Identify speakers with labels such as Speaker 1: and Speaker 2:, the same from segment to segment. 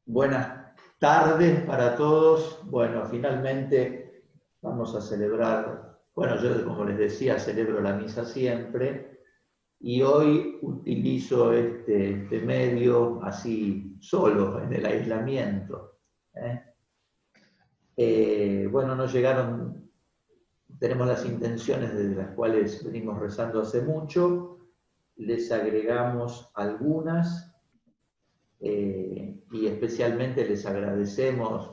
Speaker 1: Buenas tardes para todos. Bueno, finalmente vamos a celebrar, bueno, yo como les decía, celebro la misa siempre y hoy utilizo este medio así solo en el aislamiento. Bueno, nos llegaron, tenemos las intenciones de las cuales venimos rezando hace mucho, les agregamos algunas. Y especialmente les agradecemos,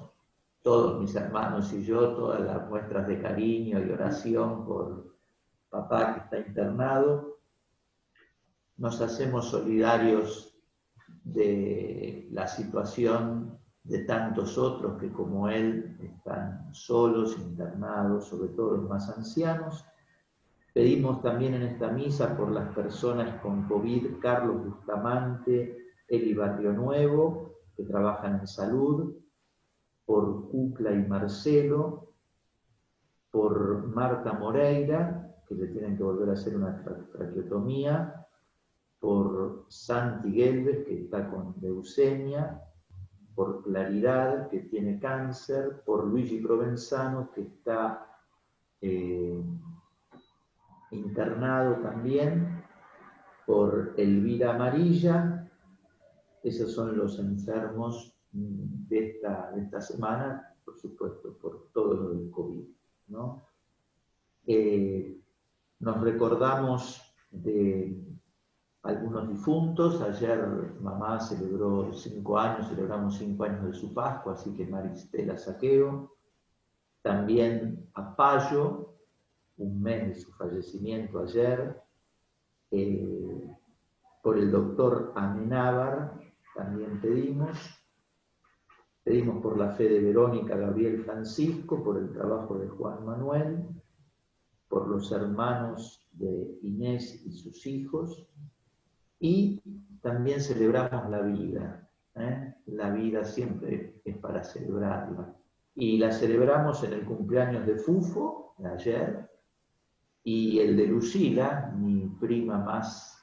Speaker 1: todos mis hermanos y yo, todas las muestras de cariño y oración por papá que está internado. Nos hacemos solidarios de la situación de tantos otros que como él están solos, internados, sobre todo los más ancianos. Pedimos también en esta misa por las personas con COVID, Carlos Bustamante, Eli Barrio Nuevo, que trabajan en salud, por Cucla y Marcelo, por Marta Moreira, que le tienen que volver a hacer una traqueotomía, por Santi Gelbes, que está con leucemia, por Claridad, que tiene cáncer, por Luigi Provenzano, que está internado también, por Elvira Amarilla. Esos son los enfermos de esta semana, por supuesto, por todo lo del COVID, ¿no? Nos recordamos de algunos difuntos. Ayer mamá celebró 5 años, celebramos 5 años de su Pascua, así que Maristela Saqueo. También a Payo, un mes de su fallecimiento ayer. Por el doctor Amenábar también pedimos por la fe de Verónica, Gabriel, Francisco, por el trabajo de Juan Manuel, por los hermanos de Inés y sus hijos, y también celebramos la vida. La vida siempre es para celebrarla. Y la celebramos en el cumpleaños de Fufo, de ayer, y el de Lucila, mi prima más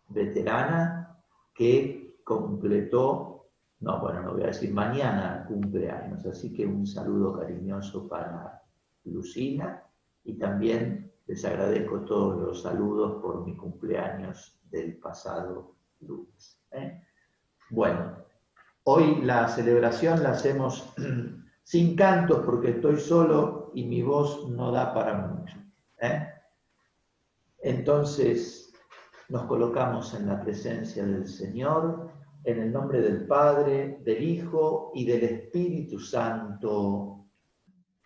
Speaker 1: veterana, que completó, no voy a decir mañana cumpleaños, así que un saludo cariñoso para Lucila y también les agradezco todos los saludos por mi cumpleaños del pasado lunes. Bueno, hoy la celebración la hacemos sin cantos porque estoy solo y mi voz no da para mucho. Entonces nos colocamos en la presencia del Señor, en el nombre del Padre, del Hijo y del Espíritu Santo.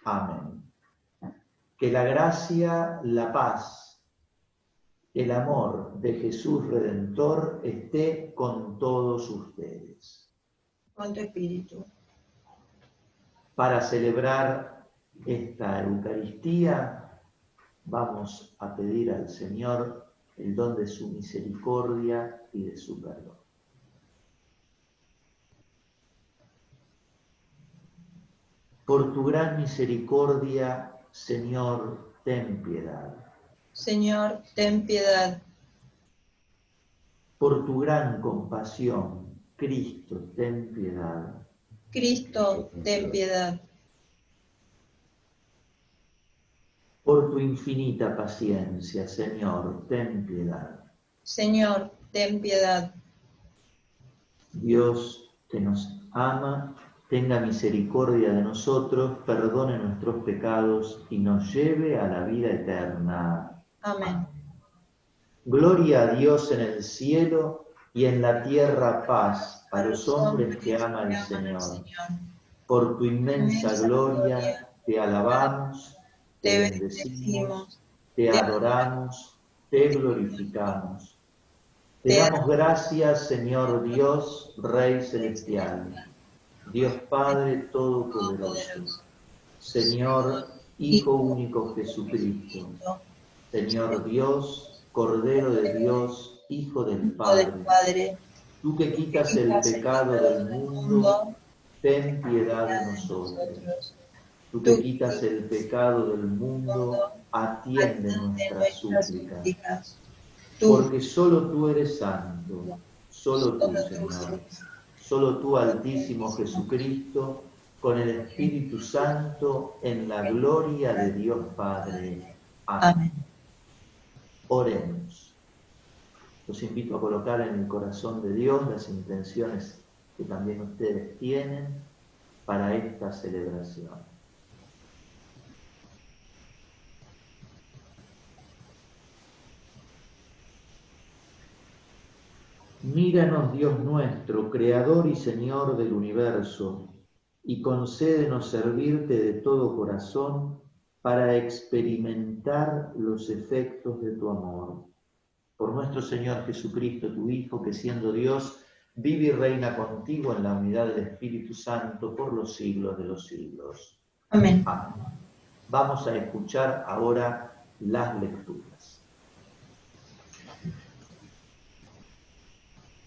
Speaker 1: Amén. Que la gracia, la paz, el amor de Jesús Redentor esté con todos ustedes.
Speaker 2: Con tu espíritu.
Speaker 1: Para celebrar esta Eucaristía, vamos a pedir al Señor el don de su misericordia y de su perdón. Por tu gran misericordia, Señor, ten piedad.
Speaker 2: Señor, ten piedad.
Speaker 1: Por tu gran compasión, Cristo, ten piedad.
Speaker 2: Cristo, ten piedad.
Speaker 1: Por tu infinita paciencia, Señor, ten piedad.
Speaker 2: Señor, ten piedad.
Speaker 1: Dios que nos ama, tenga misericordia de nosotros, perdone nuestros pecados y nos lleve a la vida eterna.
Speaker 2: Amén.
Speaker 1: Gloria a Dios en el cielo y en la tierra paz a los hombres que ama el Señor. Por tu inmensa gloria te alabamos, te bendecimos, te adoramos, te glorificamos. Te damos gracias, Señor Dios, Rey Celestial, Dios Padre Todopoderoso, Señor Hijo único Jesucristo, Señor Dios, Cordero de Dios, Hijo del Padre, tú que quitas el pecado del mundo, ten piedad de nosotros. Tú que quitas el pecado del mundo, atiende nuestras súplicas. Porque solo tú eres santo, solo tú, Señor. solo tú, Altísimo Jesucristo, con el Espíritu Santo, en la gloria de Dios Padre. Amén.
Speaker 2: Amén.
Speaker 1: Oremos. Los invito a colocar en el corazón de Dios las intenciones que también ustedes tienen para esta celebración. Míranos, Dios nuestro, Creador y Señor del universo, y concédenos servirte de todo corazón para experimentar los efectos de tu amor. Por nuestro Señor Jesucristo, tu Hijo, que siendo Dios, vive y reina contigo en la unidad del Espíritu Santo por los siglos de los siglos.
Speaker 2: Amén.
Speaker 1: Amén. Vamos a escuchar ahora las lecturas.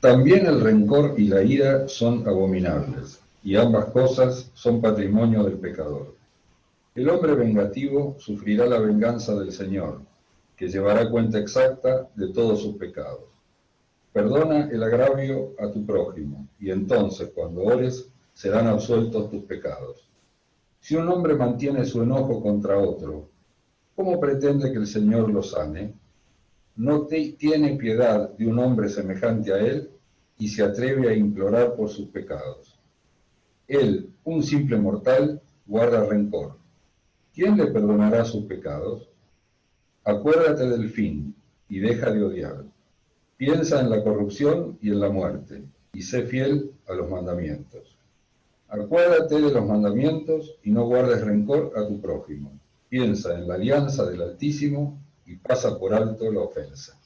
Speaker 3: También el rencor y la ira son abominables, y ambas cosas son patrimonio del pecador. El hombre vengativo sufrirá la venganza del Señor, que llevará cuenta exacta de todos sus pecados. Perdona el agravio a tu prójimo, y entonces, cuando ores, serán absueltos tus pecados. Si un hombre mantiene su enojo contra otro, ¿cómo pretende que el Señor lo sane? No tiene piedad de un hombre semejante a él y se atreve a implorar por sus pecados. Él, un simple mortal, guarda rencor. ¿Quién le perdonará sus pecados? Acuérdate del fin y deja de odiar. Piensa en la corrupción y en la muerte y sé fiel a los mandamientos. Acuérdate de los mandamientos y no guardes rencor a tu prójimo. Piensa en la alianza del Altísimo y pasa por alto la ofensa.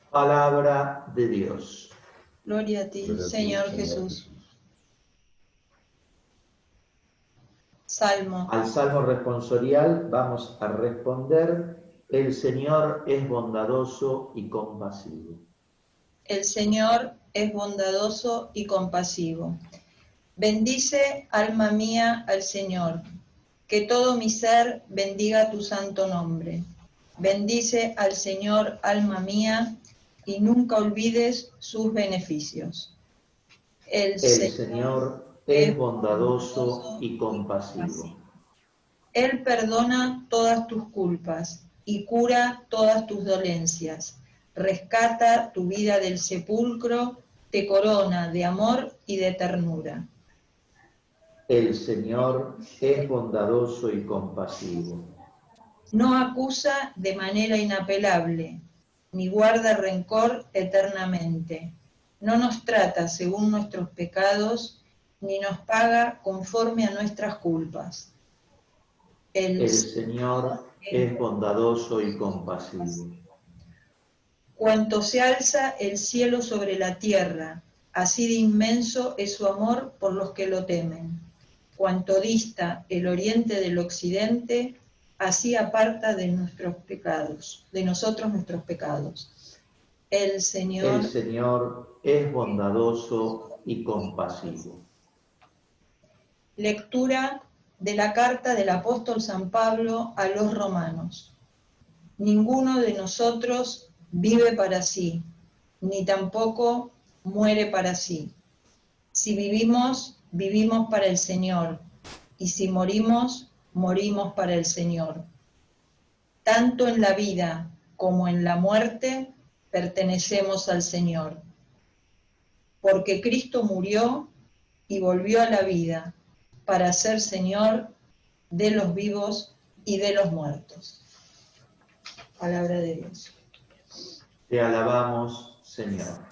Speaker 1: Palabra de Dios.
Speaker 2: Gloria a ti,
Speaker 3: Gloria a ti,
Speaker 2: Señor Jesús. Salmo.
Speaker 1: Al Salmo responsorial vamos a responder: el Señor es bondadoso y compasivo.
Speaker 2: El Señor es bondadoso y compasivo. Bendice, alma mía, al Señor. Que todo mi ser bendiga tu santo nombre. Bendice al Señor, alma mía, y nunca olvides sus beneficios.
Speaker 1: El Señor es bondadoso y compasivo.
Speaker 2: Él perdona todas tus culpas y cura todas tus dolencias. Rescata tu vida del sepulcro, te corona de amor y de ternura.
Speaker 1: El Señor es bondadoso y compasivo.
Speaker 2: No acusa de manera inapelable, ni guarda rencor eternamente. No nos trata según nuestros pecados, ni nos paga conforme a nuestras culpas.
Speaker 1: El Señor es bondadoso y compasivo.
Speaker 2: Cuanto se alza el cielo sobre la tierra, así de inmenso es su amor por los que lo temen. Cuanto dista el oriente del occidente, así aparta de nuestros pecados, de nosotros nuestros pecados. El Señor
Speaker 1: es bondadoso y compasivo.
Speaker 2: Lectura de la carta del apóstol San Pablo a los romanos. Ninguno de nosotros vive para sí, ni tampoco muere para sí. Si vivimos, vivimos para el Señor, y si morimos, morimos para el Señor. Tanto en la vida como en la muerte pertenecemos al Señor. Porque Cristo murió y volvió a la vida para ser Señor de los vivos y de los muertos. Palabra de Dios.
Speaker 1: Te alabamos, Señor.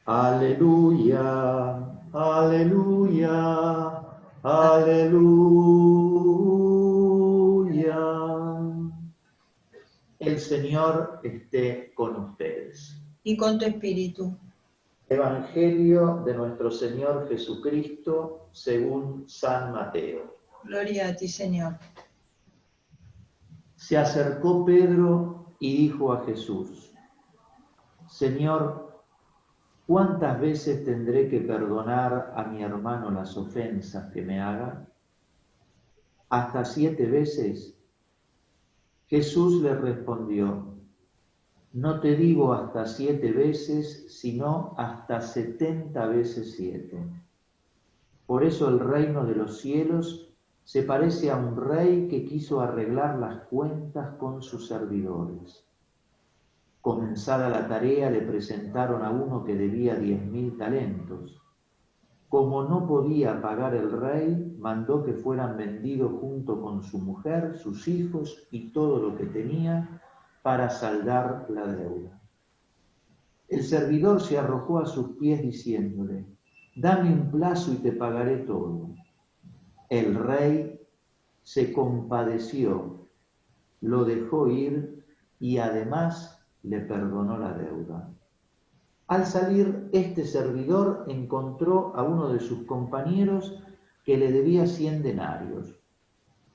Speaker 1: Aleluya, aleluya, aleluya. El Señor esté con ustedes.
Speaker 2: Y con tu espíritu.
Speaker 1: Evangelio de nuestro Señor Jesucristo según San Mateo.
Speaker 2: Gloria a ti, Señor.
Speaker 1: Se acercó Pedro y dijo a Jesús: Señor, ¿cuántas veces tendré que perdonar a mi hermano las ofensas que me haga? ¿Hasta 7 veces? Jesús le respondió: No te digo hasta 7 veces, sino hasta 70 veces 7. Por eso el reino de los cielos se parece a un rey que quiso arreglar las cuentas con sus servidores. Comenzada la tarea, le presentaron a uno que debía 10.000 talentos. Como no podía pagar el rey, mandó que fueran vendidos junto con su mujer, sus hijos y todo lo que tenía para saldar la deuda. El servidor se arrojó a sus pies diciéndole: dame un plazo y te pagaré todo. El rey se compadeció, lo dejó ir y además le perdonó la deuda. Al salir, este servidor encontró a uno de sus compañeros que le debía 100 denarios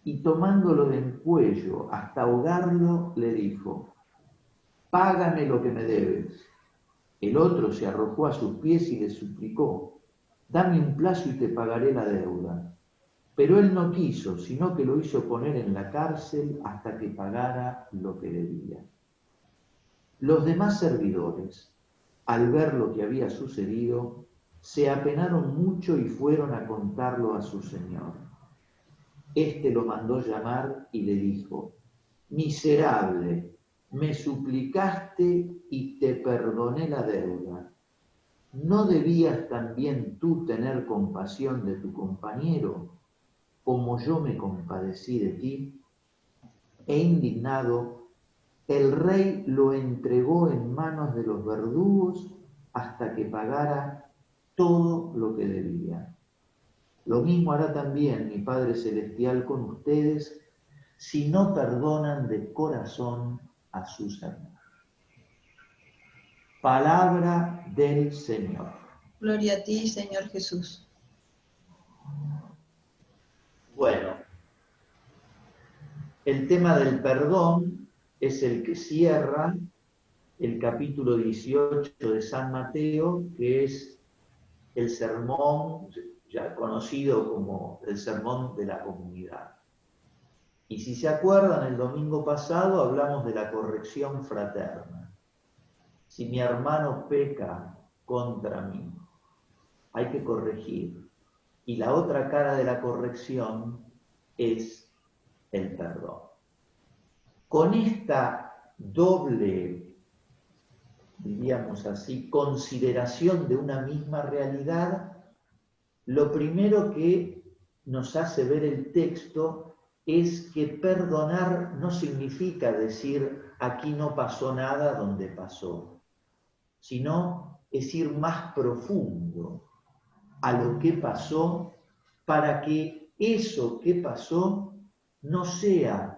Speaker 1: y tomándolo del cuello hasta ahogarlo, le dijo: págame lo que me debes. El otro se arrojó a sus pies y le suplicó: dame un plazo y te pagaré la deuda. Pero él no quiso, sino que lo hizo poner en la cárcel hasta que pagara lo que debía. Los demás servidores, al ver lo que había sucedido, se apenaron mucho y fueron a contarlo a su señor. Este lo mandó llamar y le dijo: miserable, me suplicaste y te perdoné la deuda. ¿No debías también tú tener compasión de tu compañero, como yo me compadecí de ti? E indignado, el rey lo entregó en manos de los verdugos hasta que pagara todo lo que debía. Lo mismo hará también mi Padre Celestial con ustedes si no perdonan de corazón a sus hermanos. Palabra del Señor.
Speaker 2: Gloria a ti, Señor Jesús.
Speaker 1: Bueno, el tema del perdón es el que cierra el capítulo 18 de San Mateo, que es el sermón ya conocido como el sermón de la comunidad. Y si se acuerdan, el domingo pasado hablamos de la corrección fraterna. Si mi hermano peca contra mí, hay que corregir. Y la otra cara de la corrección es el perdón. Con esta doble, diríamos así, consideración de una misma realidad, lo primero que nos hace ver el texto es que perdonar no significa decir aquí no pasó nada donde pasó, sino es ir más profundo a lo que pasó para que eso que pasó no sea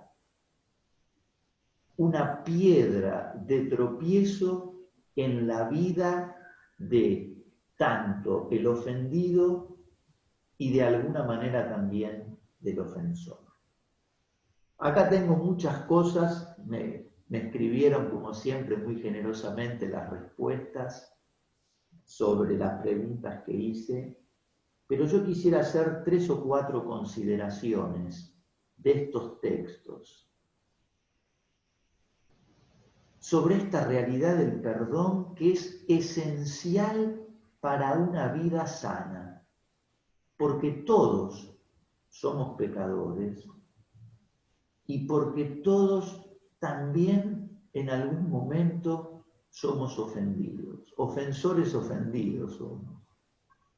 Speaker 1: una piedra de tropiezo en la vida de tanto el ofendido y de alguna manera también del ofensor. Acá tengo muchas cosas, me escribieron como siempre muy generosamente las respuestas sobre las preguntas que hice, pero yo quisiera hacer 3 o 4 consideraciones de estos textos sobre esta realidad del perdón que es esencial para una vida sana, porque todos somos pecadores y porque todos también en algún momento somos ofendidos, ofensores ofendidos somos.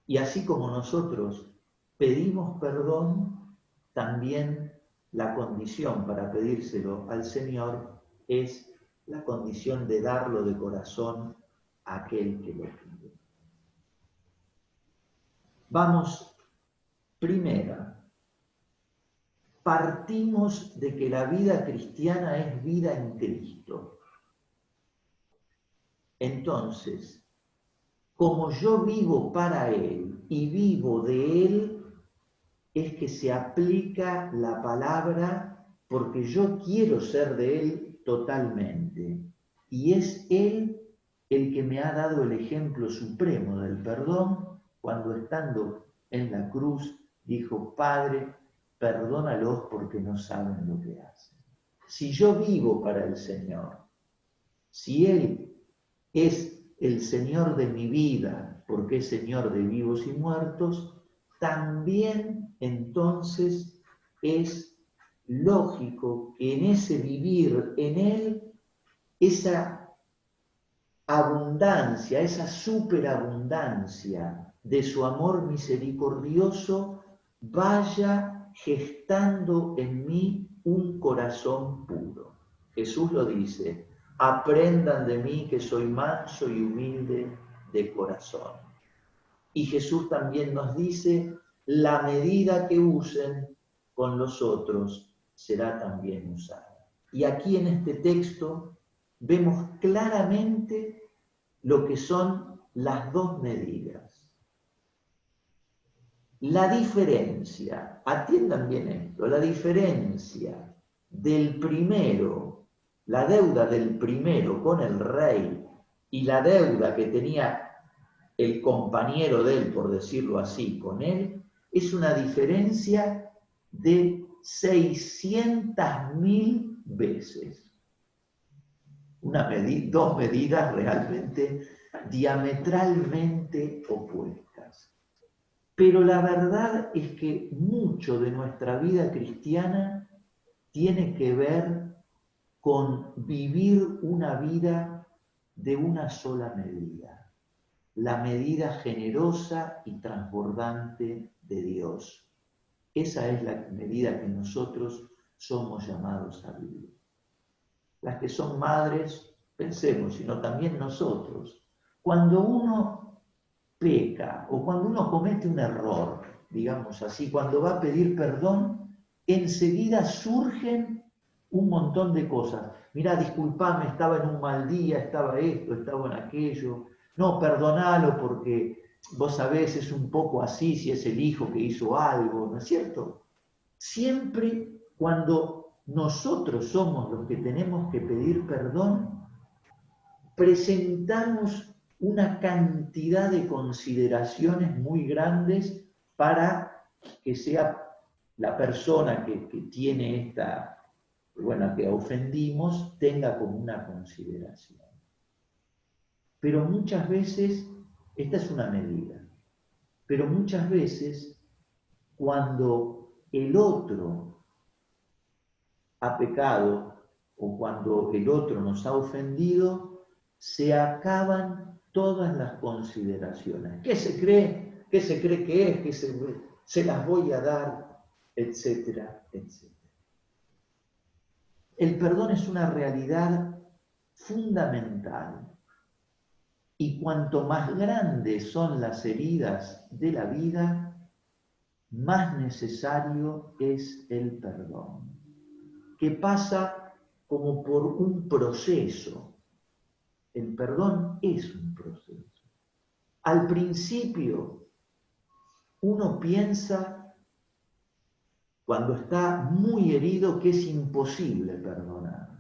Speaker 1: Y así como nosotros pedimos perdón, también la condición para pedírselo al Señor es la condición de darlo de corazón a aquel que lo pide. Vamos, primera, partimos de que la vida cristiana es vida en Cristo. Entonces, como yo vivo para Él y vivo de Él, es que se aplica la palabra porque yo quiero ser de Él totalmente. Y es Él el que me ha dado el ejemplo supremo del perdón cuando estando en la cruz dijo: Padre, perdónalos porque no saben lo que hacen. Si yo vivo para el Señor Si Él es el Señor de mi vida, porque es Señor de vivos y muertos, también entonces es lógico que en ese vivir en Él, esa abundancia, esa superabundancia de su amor misericordioso vaya gestando en mí un corazón puro. Jesús lo dice: aprendan de mí que soy manso y humilde de corazón. Y Jesús también nos dice: la medida que usen con los otros será también usada. Y aquí en este texto vemos claramente lo que son las dos medidas. La diferencia, atiendan bien esto, la diferencia del primero, la deuda del primero con el rey y la deuda que tenía el compañero de él, por decirlo así, con él, es una diferencia de 600.000 veces. Dos medidas realmente diametralmente opuestas. Pero la verdad es que mucho de nuestra vida cristiana tiene que ver con vivir una vida de una sola medida, la medida generosa y transbordante de Dios. Esa es la medida que nosotros somos llamados a vivir. Las que son madres, pensemos, sino también nosotros. Cuando uno peca o cuando uno comete un error, digamos así, cuando va a pedir perdón, enseguida surgen un montón de cosas. Mirá, disculpame, estaba en un mal día, estaba esto, estaba en aquello. No, perdonalo porque vos sabés, es un poco así si es el hijo que hizo algo, ¿no es cierto? Siempre cuando nosotros somos los que tenemos que pedir perdón, presentamos una cantidad de consideraciones muy grandes para que sea la persona que tiene esta, bueno, que ofendimos, tenga como una consideración. Pero muchas veces, esta es una medida, pero muchas veces cuando el otro ha pecado o cuando el otro nos ha ofendido, se acaban todas las consideraciones. ¿Qué se cree? ¿Qué se cree que es? ¿Qué se las voy a dar? Etcétera, etcétera. El perdón es una realidad fundamental. Y cuanto más grandes son las heridas de la vida, más necesario es el perdón, que pasa como por un proceso. El perdón es un proceso. Al principio, uno piensa, cuando está muy herido, que es imposible perdonar.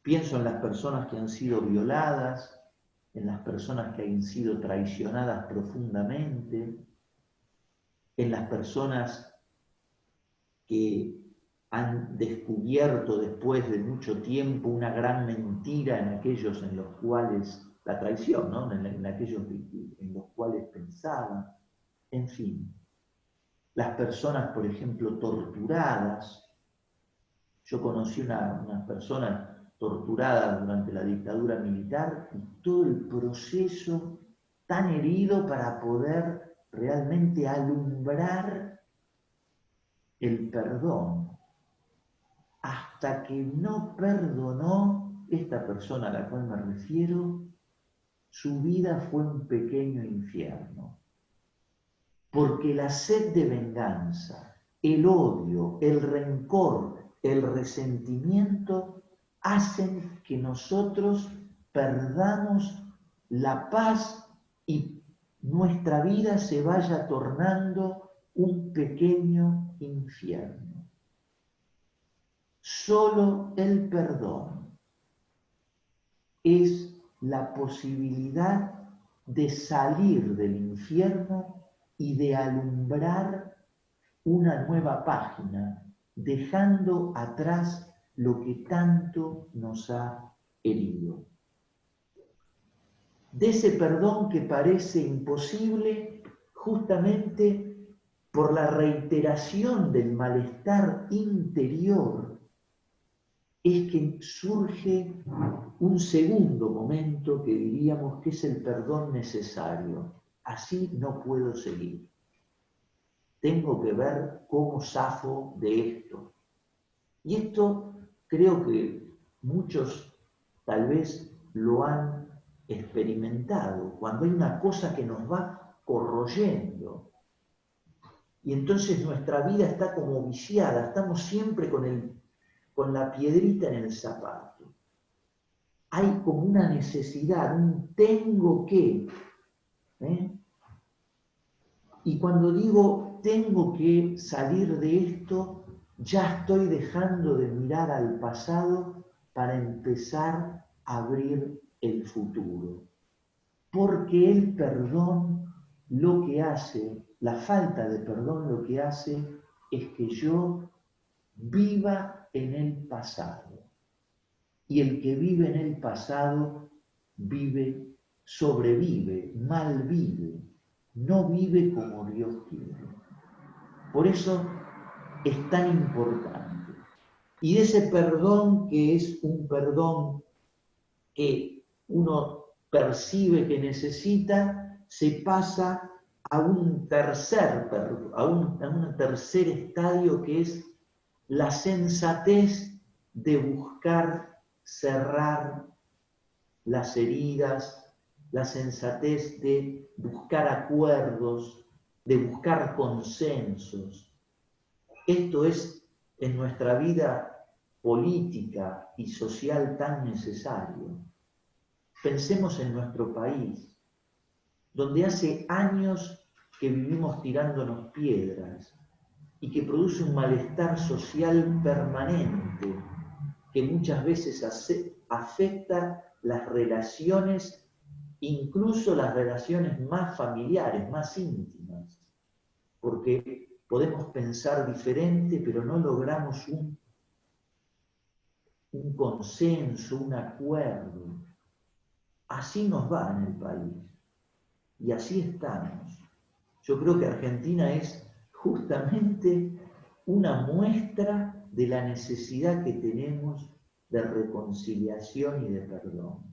Speaker 1: Pienso en las personas que han sido violadas, en las personas que han sido traicionadas profundamente, en las personas que han descubierto después de mucho tiempo una gran mentira en aquellos en los cuales, la traición, ¿no? En aquellos en los cuales pensaban, en fin. Las personas, por ejemplo, torturadas. Yo conocí una persona torturada durante la dictadura militar y todo el proceso tan herido para poder realmente alumbrar el perdón. Hasta que no perdonó esta persona a la cual me refiero, su vida fue un pequeño infierno. Porque la sed de venganza, el odio, el rencor, el resentimiento hacen que nosotros perdamos la paz y nuestra vida se vaya tornando un pequeño infierno. Solo el perdón es la posibilidad de salir del infierno y de alumbrar una nueva página, dejando atrás lo que tanto nos ha herido. De ese perdón que parece imposible justamente por la reiteración del malestar interior, es que surge un segundo momento que diríamos que es el perdón necesario. Así no puedo seguir. Tengo que ver cómo zafo de esto. Y esto creo que muchos tal vez lo han experimentado, cuando hay una cosa que nos va corroyendo. Y entonces nuestra vida está como viciada, estamos siempre con la piedrita en el zapato. Hay como una necesidad, un tengo que. Y cuando digo tengo que salir de esto, ya estoy dejando de mirar al pasado para empezar a abrir el futuro. Porque el perdón lo que hace, la falta de perdón lo que hace es que yo viva en el pasado. Y el que vive en el pasado sobrevive, malvive, no vive como Dios quiere. Por eso es tan importante. Y de ese perdón, que es un perdón que uno percibe que necesita, se pasa a un tercer estadio, que es la sensatez de buscar cerrar las heridas, la sensatez de buscar acuerdos, de buscar consensos. Esto es en nuestra vida política y social tan necesario. Pensemos en nuestro país, donde hace años que vivimos tirándonos piedras y que produce un malestar social permanente que muchas veces afecta las relaciones, incluso las relaciones más familiares, más íntimas, porque podemos pensar diferente, pero no logramos un consenso, un acuerdo. Así nos va en el país y así estamos. Yo creo que Argentina es justamente una muestra de la necesidad que tenemos de reconciliación y de perdón,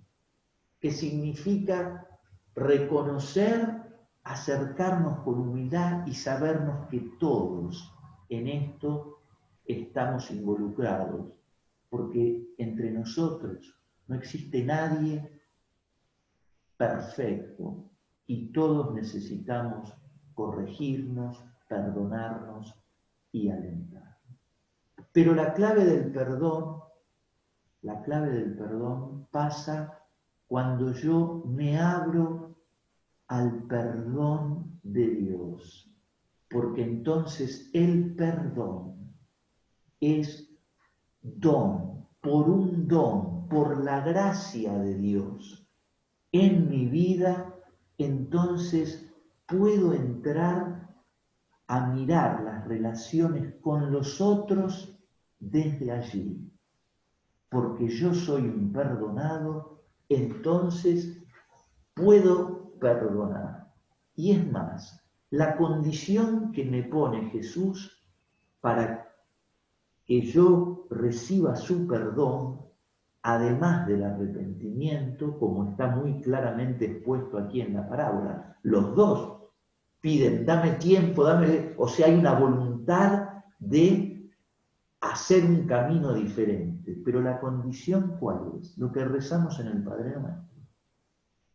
Speaker 1: que significa reconocer, acercarnos con humildad y sabernos que todos en esto estamos involucrados, porque entre nosotros no existe nadie perfecto y todos necesitamos corregirnos, perdonarnos y alentar. Pero la clave del perdón pasa cuando yo me abro al perdón de Dios, porque entonces el perdón es don, por la gracia de Dios en mi vida, entonces puedo entrar a mirar las relaciones con los otros desde allí. Porque yo soy un perdonado, entonces puedo perdonar. Y es más, la condición que me pone Jesús para que yo reciba su perdón, además del arrepentimiento, como está muy claramente expuesto aquí en la parábola, los dos piden, dame tiempo, o sea, hay una voluntad de hacer un camino diferente. Pero la condición, ¿cuál es? Lo que rezamos en el Padre Nuestro.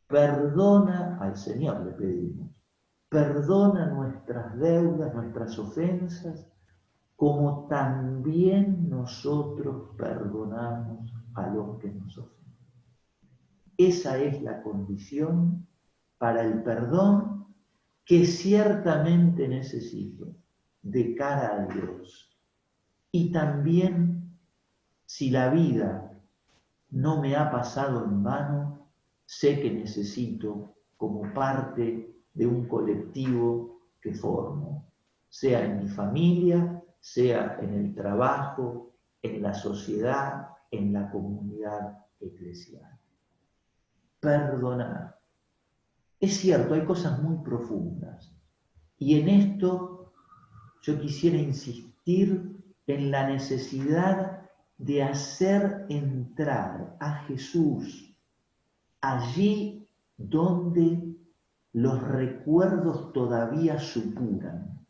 Speaker 1: Perdona al Señor, le pedimos. Perdona nuestras deudas, nuestras ofensas, como también nosotros perdonamos a los que nos ofenden. Esa es la condición para el perdón que ciertamente necesito de cara a Dios. Y también, si la vida no me ha pasado en vano, sé que necesito, como parte de un colectivo que formo, sea en mi familia, sea en el trabajo, en la sociedad, en la comunidad eclesial. Perdonar. Es cierto, hay cosas muy profundas. Y en esto yo quisiera insistir en la necesidad de hacer entrar a Jesús allí donde los recuerdos todavía supuran,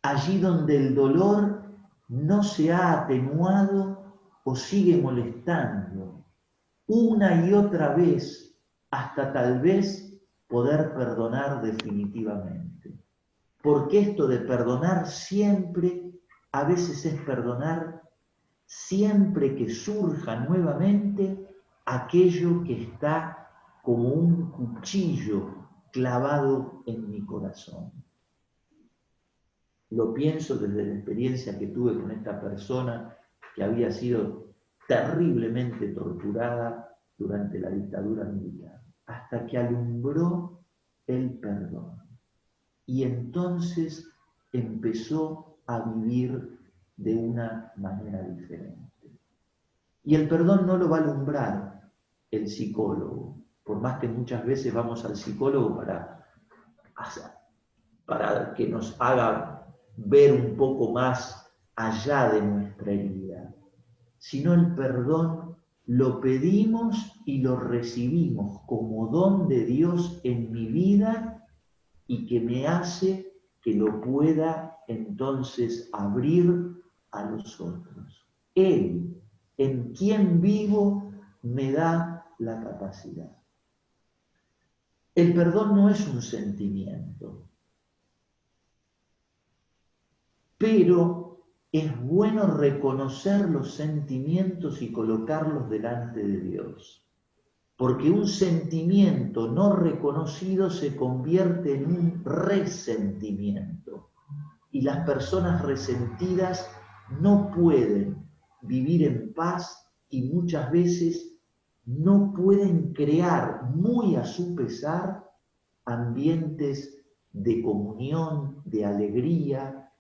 Speaker 1: allí donde el dolor no se ha atenuado o sigue molestando, una y otra vez, hasta tal vez poder perdonar definitivamente. Porque esto de perdonar siempre, a veces es perdonar siempre que surja nuevamente aquello que está como un cuchillo clavado en mi corazón. Lo pienso desde la experiencia que tuve con esta persona que había sido terriblemente torturada durante la dictadura militar, hasta que alumbró el perdón. Y entonces empezó a vivir de una manera diferente. Y el perdón no lo va a alumbrar el psicólogo, por más que muchas veces vamos al psicólogo para que nos haga ver un poco más allá de nuestra herida, sino el perdón lo pedimos y lo recibimos como don de Dios en mi vida y que me hace que lo pueda entonces abrir a los otros. Él, en quien vivo, me da la capacidad. El perdón no es un sentimiento, pero es bueno reconocer los sentimientos y colocarlos delante de Dios. Porque un sentimiento no reconocido se convierte en un resentimiento. Y las personas resentidas no pueden vivir en paz y muchas veces no pueden crear, muy a su pesar, ambientes de comunión, de alegría,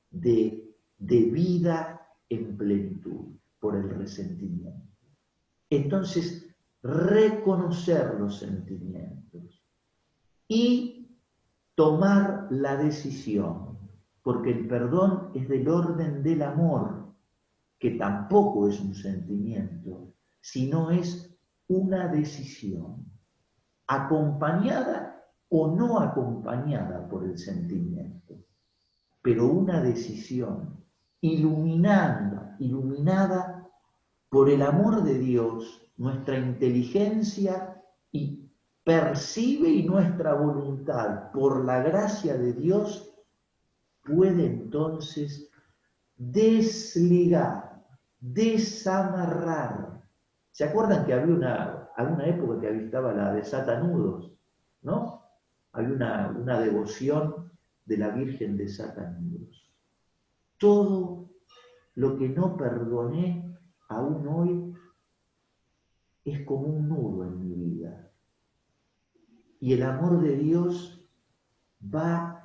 Speaker 1: de vida en plenitud por el resentimiento. Entonces, reconocer los sentimientos y tomar la decisión, porque el perdón es del orden del amor, que tampoco es un sentimiento, sino es una decisión, acompañada o no acompañada por el sentimiento, pero una decisión iluminada por el amor de Dios, nuestra inteligencia y percibe y nuestra voluntad por la gracia de Dios puede entonces desligar, desamarrar. ¿Se acuerdan que había alguna época que estaba la desatanudos, ¿no? Había una devoción de la Virgen desatanudos. Todo lo que no perdoné aún hoy es como un nudo en mi vida. Y el amor de Dios va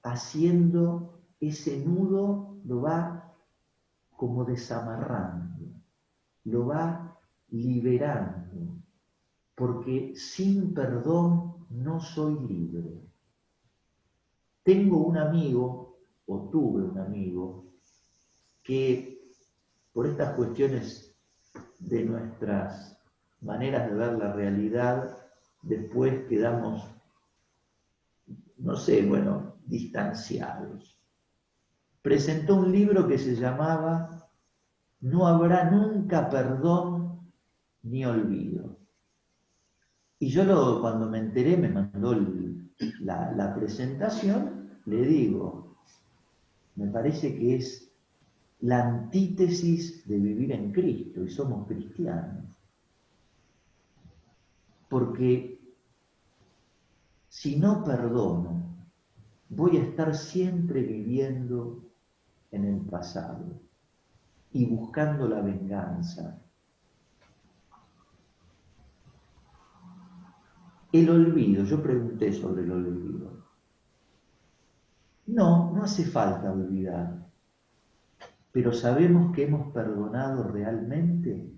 Speaker 1: haciendo ese nudo, lo va como desamarrando, lo va liberando, porque sin perdón no soy libre. Tengo un amigo, o tuve un amigo, que por estas cuestiones de nuestras maneras de ver la realidad, después quedamos, no sé, bueno, distanciados. Presentó un libro que se llamaba No habrá nunca perdón ni olvido. Y yo cuando me enteré, me mandó la presentación, le digo, me parece que es la antítesis de vivir en Cristo, y somos cristianos. Porque si no perdono, voy a estar siempre viviendo en el pasado y buscando la venganza. El olvido, yo pregunté sobre el olvido. No hace falta olvidar, pero ¿sabemos que hemos perdonado realmente?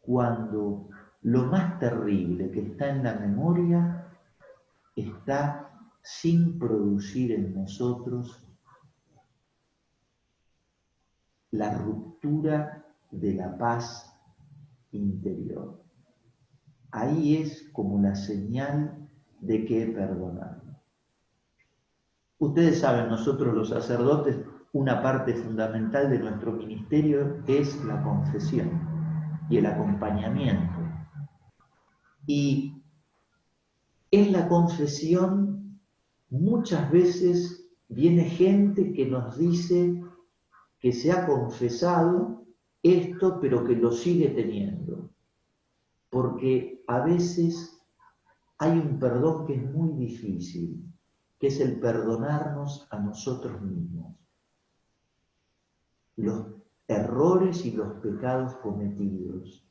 Speaker 1: cuando lo más terrible que está en la memoria está sin producir en nosotros la ruptura de la paz interior. Ahí es como la señal de que he perdonado. Ustedes saben, nosotros los sacerdotes, una parte fundamental de nuestro ministerio es la confesión y el acompañamiento. Y en la confesión muchas veces viene gente que nos dice que se ha confesado esto, pero que lo sigue teniendo. Porque a veces hay un perdón que es muy difícil, que es el perdonarnos a nosotros mismos. Los errores y los pecados cometidos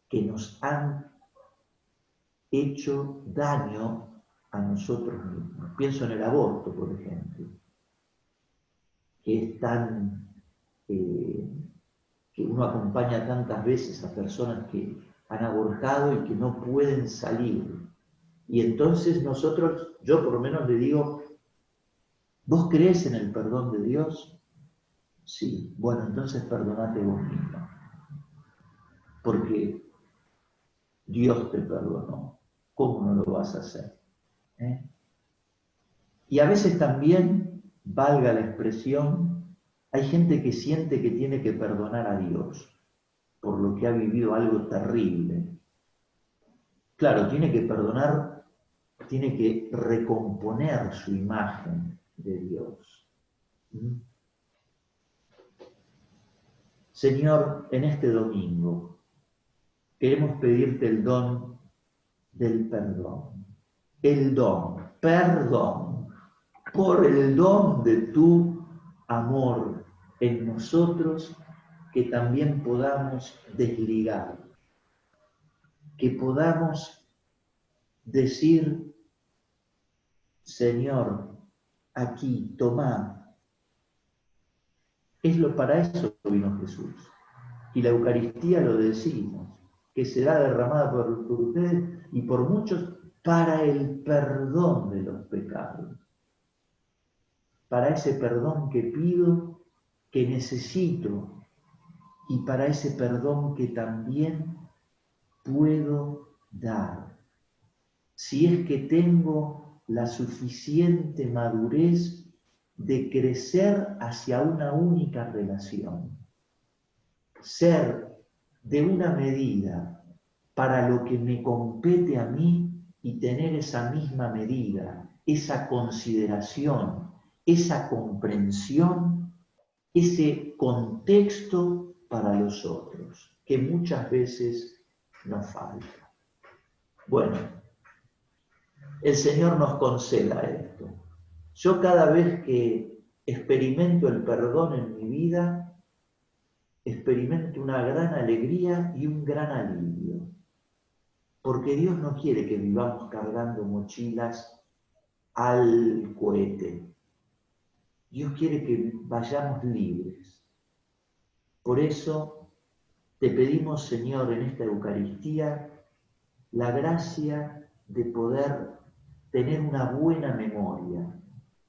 Speaker 1: que nos han hecho daño a nosotros mismos. Pienso en el aborto, por ejemplo, que es tan... que uno acompaña tantas veces a personas que han abortado y que no pueden salir. Y entonces nosotros, yo por lo menos le digo, ¿vos crees en el perdón de Dios? Sí. Bueno, entonces perdonate vos mismo. Porque Dios te perdonó. ¿Cómo no lo vas a hacer? Y a veces también, valga la expresión, hay gente que siente que tiene que perdonar a Dios por lo que ha vivido algo terrible. Claro, tiene que perdonar, tiene que recomponer su imagen de Dios. Señor, en este domingo queremos pedirte el don del perdón. El don, perdón, por el don de tu amor en nosotros, que también podamos desligar, que podamos decir, Señor, aquí, tomá. Para eso vino Jesús. Y la Eucaristía lo decimos, que será derramada por ustedes y por muchos para el perdón de los pecados. Para ese perdón que pido, que necesito, y para ese perdón que también puedo dar. Si es que tengo la suficiente madurez de crecer hacia una única relación, ser de una medida para lo que me compete a mí y tener esa misma medida, esa consideración, esa comprensión, ese contexto para los otros, que muchas veces nos falta. Bueno, el Señor nos conceda esto. Yo cada vez que experimento el perdón en mi vida, experimento una gran alegría y un gran alivio. Porque Dios no quiere que vivamos cargando mochilas al cohete. Dios quiere que vayamos libres. Por eso te pedimos, Señor, en esta Eucaristía, la gracia de poder tener una buena memoria,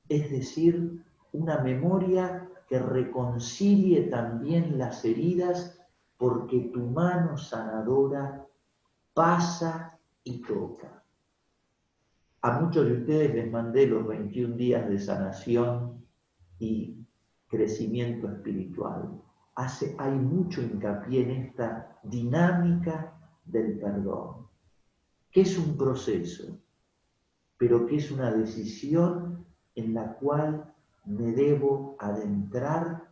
Speaker 1: es decir, una memoria que reconcilie también las heridas, porque tu mano sanadora pasa y toca. A muchos de ustedes les mandé los 21 días de sanación y crecimiento espiritual. Hay mucho hincapié en esta dinámica del perdón, que es un proceso, pero que es una decisión en la cual me debo adentrar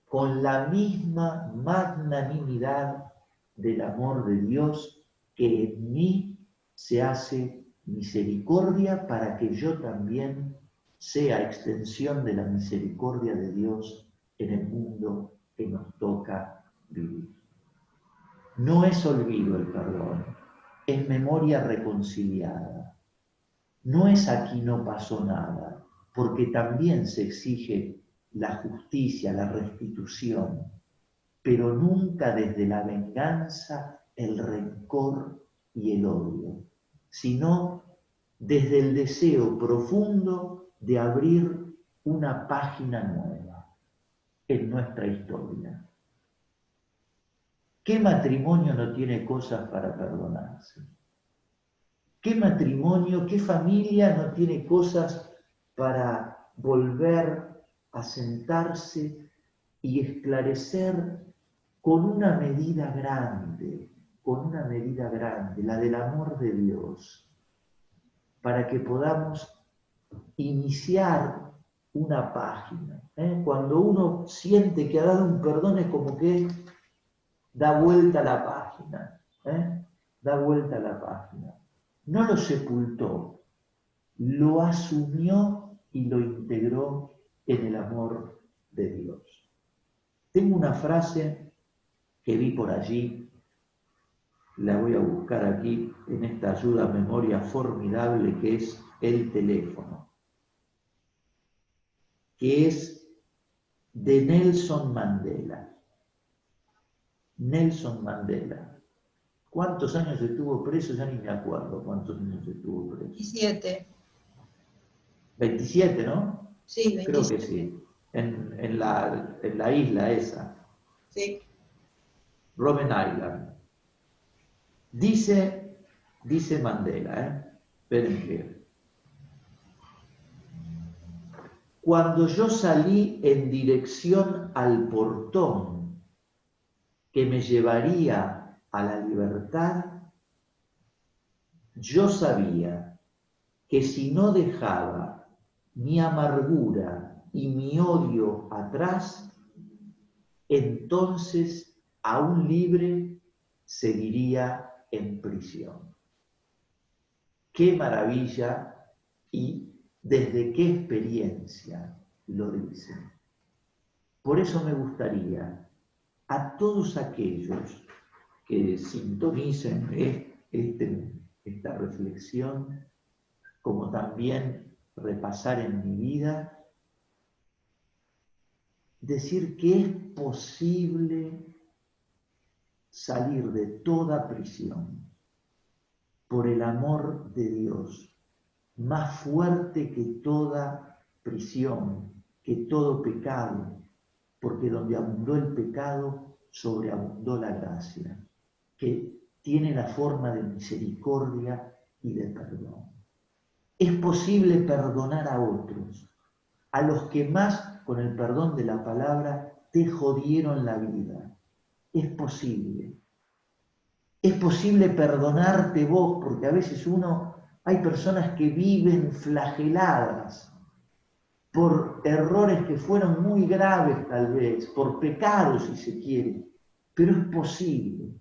Speaker 1: con la misma magnanimidad del amor de Dios, que en mí se hace misericordia para que yo también sea extensión de la misericordia de Dios en el mundo que nos toca vivir. No es olvido el perdón, es memoria reconciliada. No es aquí no pasó nada, porque también se exige la justicia, la restitución, pero nunca desde la venganza el rencor y el odio, sino desde el deseo profundo de abrir una página nueva en nuestra historia. ¿Qué matrimonio no tiene cosas para perdonarse? ¿Qué matrimonio, qué familia no tiene cosas para volver a sentarse y esclarecer con una medida grande, la del amor de Dios, para que podamos iniciar una página? Cuando uno siente que ha dado un perdón es como que da vuelta a la página, da vuelta a la página. No lo sepultó, lo asumió y lo integró en el amor de Dios. Tengo una frase que vi por allí, la voy a buscar aquí en esta ayuda a memoria formidable que es el teléfono, que es de Nelson Mandela. Nelson Mandela. ¿Cuántos años estuvo preso? Ya ni me acuerdo cuántos años estuvo preso.
Speaker 2: 27.
Speaker 1: 27, ¿no?
Speaker 2: Sí, 27.
Speaker 1: Creo que sí. En la isla esa.
Speaker 2: Sí.
Speaker 1: Robben Island. Dice Mandela, esperen que. Cuando yo salí en dirección al portón que me llevaría a la libertad, yo sabía que si no dejaba mi amargura y mi odio atrás, entonces, aún libre, seguiría en prisión. ¡Qué maravilla! Y desde qué experiencia lo dice. Por eso me gustaría a todos aquellos que sintonicen esta reflexión, como también repasar en mi vida, decir que es posible salir de toda prisión por el amor de Dios, más fuerte que toda prisión, que todo pecado, porque donde abundó el pecado, sobreabundó la gracia, que tiene la forma de misericordia y de perdón. Es posible perdonar a otros, a los que más, con el perdón de la palabra, te jodieron la vida. Es posible. Es posible perdonarte vos, porque a veces hay personas que viven flageladas por errores que fueron muy graves tal vez, por pecados si se quiere, pero es posible,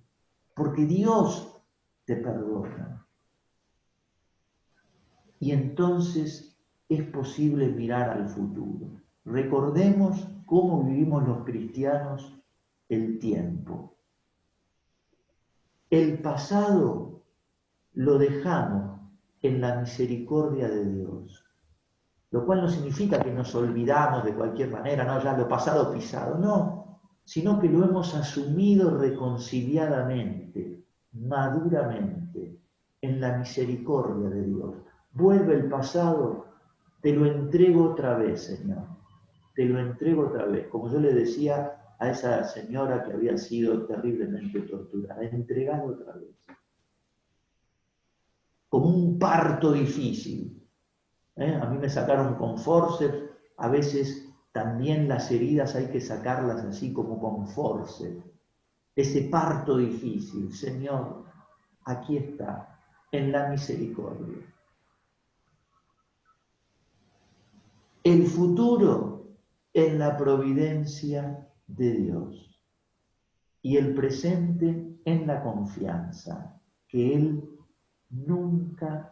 Speaker 1: porque Dios te perdona. Y entonces es posible mirar al futuro. Recordemos cómo vivimos los cristianos el tiempo. El pasado lo dejamos en la misericordia de Dios, lo cual no significa que nos olvidamos de cualquier manera, no, ya lo pasado pisado, no, sino que lo hemos asumido reconciliadamente, maduramente, en la misericordia de Dios. Vuelve el pasado, te lo entrego otra vez, Señor, te lo entrego otra vez, como yo le decía a esa señora que había sido terriblemente torturada, entregado otra vez. Como un parto difícil. A mí me sacaron con forceps, a veces también las heridas hay que sacarlas así como con forceps. Ese parto difícil, Señor, aquí está, en la misericordia. El futuro en la providencia de Dios. Y el presente en la confianza que Él nunca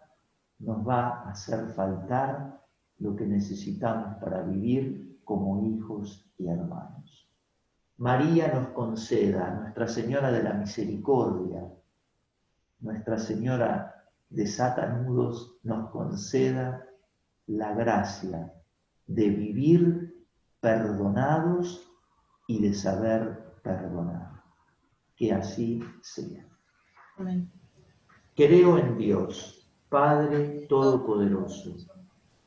Speaker 1: nos va a hacer faltar lo que necesitamos para vivir como hijos y hermanos. María nos conceda, Nuestra Señora de la Misericordia, Nuestra Señora desata nudos, nos conceda la gracia de vivir perdonados y de saber perdonar. Que así sea.
Speaker 2: Amén.
Speaker 1: Creo en Dios, Padre Todopoderoso,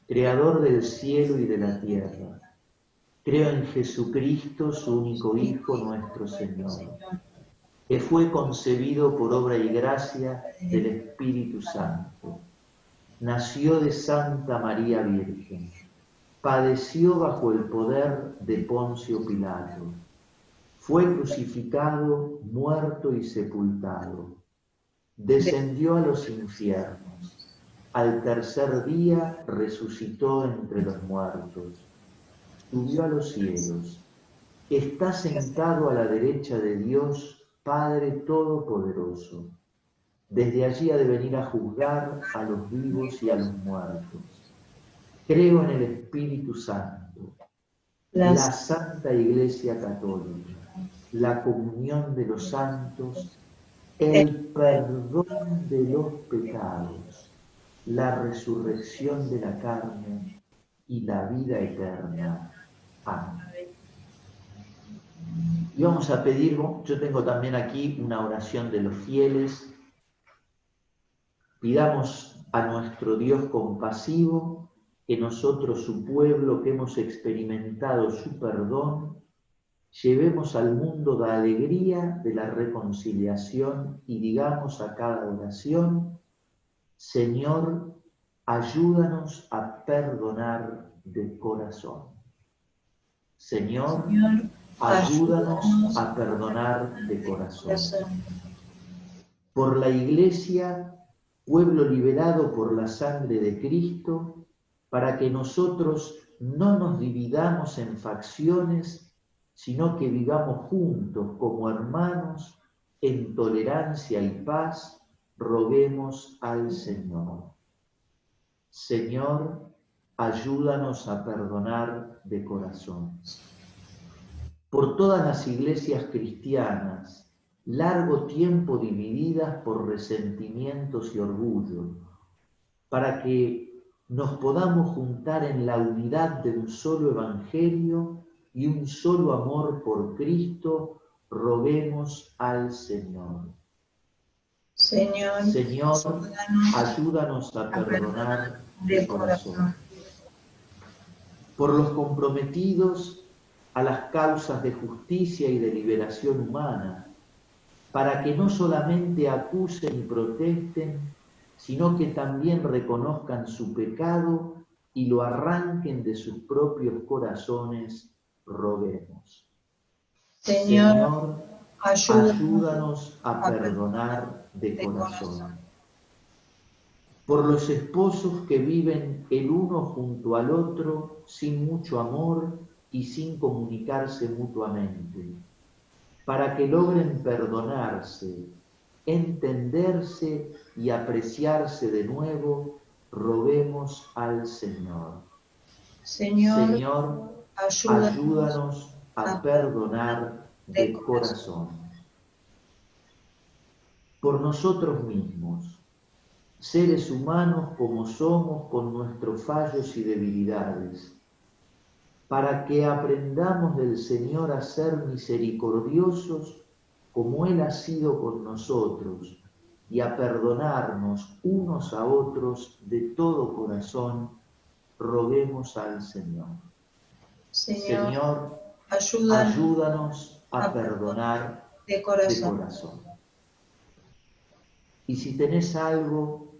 Speaker 1: Creador del cielo y de la tierra. Creo en Jesucristo, su único Hijo, nuestro Señor, que fue concebido por obra y gracia del Espíritu Santo. Nació de Santa María Virgen. Padeció bajo el poder de Poncio Pilato. Fue crucificado, muerto y sepultado. Descendió a los infiernos. Al tercer día resucitó entre los muertos. Subió a los cielos. Está sentado a la derecha de Dios, Padre Todopoderoso. Desde allí ha de venir a juzgar a los vivos y a los muertos. Creo en el Espíritu Santo, la Santa Iglesia Católica, la comunión de los santos, el perdón de los pecados, la resurrección de la carne y la vida eterna. Amén. Y vamos a pedir, yo tengo también aquí una oración de los fieles. Pidamos a nuestro Dios compasivo que nosotros, su pueblo, que hemos experimentado su perdón, llevemos al mundo la alegría de la reconciliación y digamos a cada oración: Señor, ayúdanos a perdonar de corazón. Señor, ayúdanos a perdonar de corazón. Por la Iglesia, pueblo liberado por la sangre de Cristo, para que nosotros no nos dividamos en facciones, sino que vivamos juntos como hermanos en tolerancia y paz, roguemos al Señor. Señor, ayúdanos a perdonar de corazón. Por todas las iglesias cristianas, largo tiempo divididas por resentimientos y orgullo, para que nos podamos juntar en la unidad de un solo evangelio y un solo amor por Cristo, roguemos al Señor.
Speaker 2: Señor,
Speaker 1: ayúdanos a perdonar de corazón. Por los comprometidos a las causas de justicia y de liberación humana, para que no solamente acusen y protesten, sino que también reconozcan su pecado y lo arranquen de sus propios corazones, roguemos. Señor, ayúdanos a perdonar de corazón. Por los esposos que viven el uno junto al otro sin mucho amor y sin comunicarse mutuamente, para que logren perdonarse, entenderse y apreciarse de nuevo, roguemos al Señor. Señor, ayúdanos a perdonar de corazón. Por nosotros mismos, seres humanos como somos con nuestros fallos y debilidades, para que aprendamos del Señor a ser misericordiosos como Él ha sido con nosotros y a perdonarnos unos a otros de todo corazón, roguemos al Señor. Señor, ayúdanos a perdonar de corazón. Y si tenés algo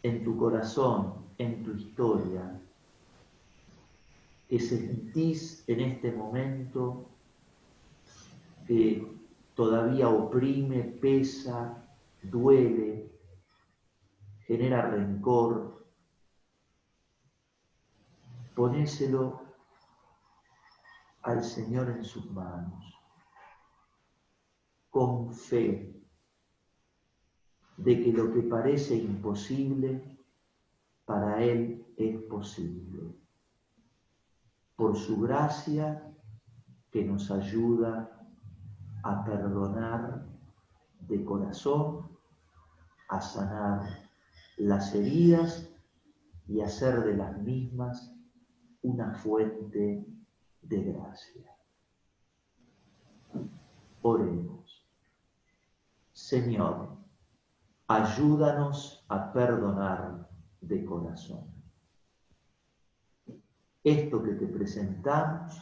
Speaker 1: en tu corazón, en tu historia, que sentís en este momento que todavía oprime, pesa, duele, genera rencor, ponéselo al Señor en sus manos, con fe de que lo que parece imposible, para Él es posible. Por su gracia que nos ayuda a perdonar de corazón, a sanar las heridas y hacer de las mismas una fuente de gracia. Oremos. Señor, ayúdanos a perdonar de corazón. Esto que te presentamos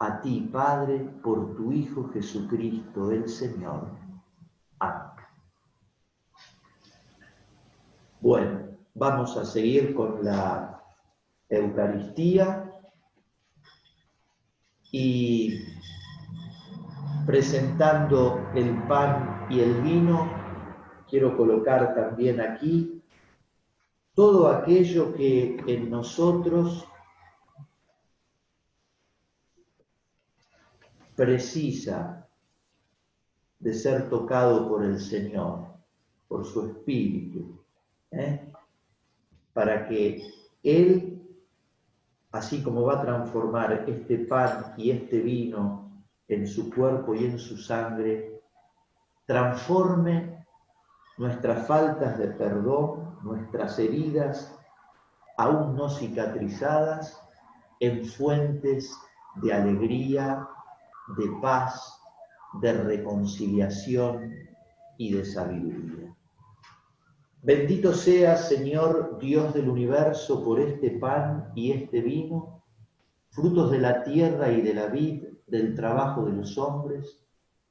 Speaker 1: a ti, Padre, por tu Hijo Jesucristo, el Señor. Amén. Bueno, vamos a seguir con la Eucaristía y presentando el pan y el vino. Quiero colocar también aquí todo aquello que en nosotros precisa de ser tocado por el Señor, por su Espíritu, para que Él, así como va a transformar este pan y este vino en su cuerpo y en su sangre, transforme nuestras faltas de perdón, nuestras heridas aún no cicatrizadas, en fuentes de alegría, de paz, de reconciliación y de sabiduría. Bendito seas, Señor, Dios del universo, por este pan y este vino, frutos de la tierra y de la vid, del trabajo de los hombres,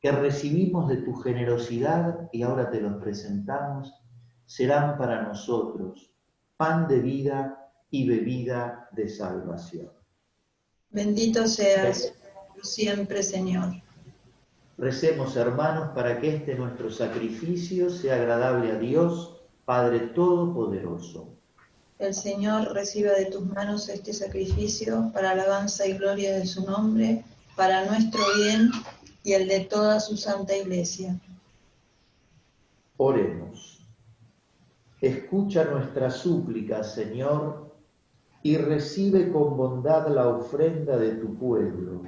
Speaker 1: que recibimos de tu generosidad y ahora te los presentamos, serán para nosotros pan de vida y bebida de salvación.
Speaker 2: Bendito seas por siempre, Señor.
Speaker 1: Recemos, hermanos, para que este nuestro sacrificio sea agradable a Dios, Padre Todopoderoso.
Speaker 2: El Señor reciba de tus manos este sacrificio para alabanza y gloria de su nombre, para nuestro bien y el de toda su santa Iglesia.
Speaker 1: Oremos. Escucha nuestra súplica, Señor, y recibe con bondad la ofrenda de tu pueblo,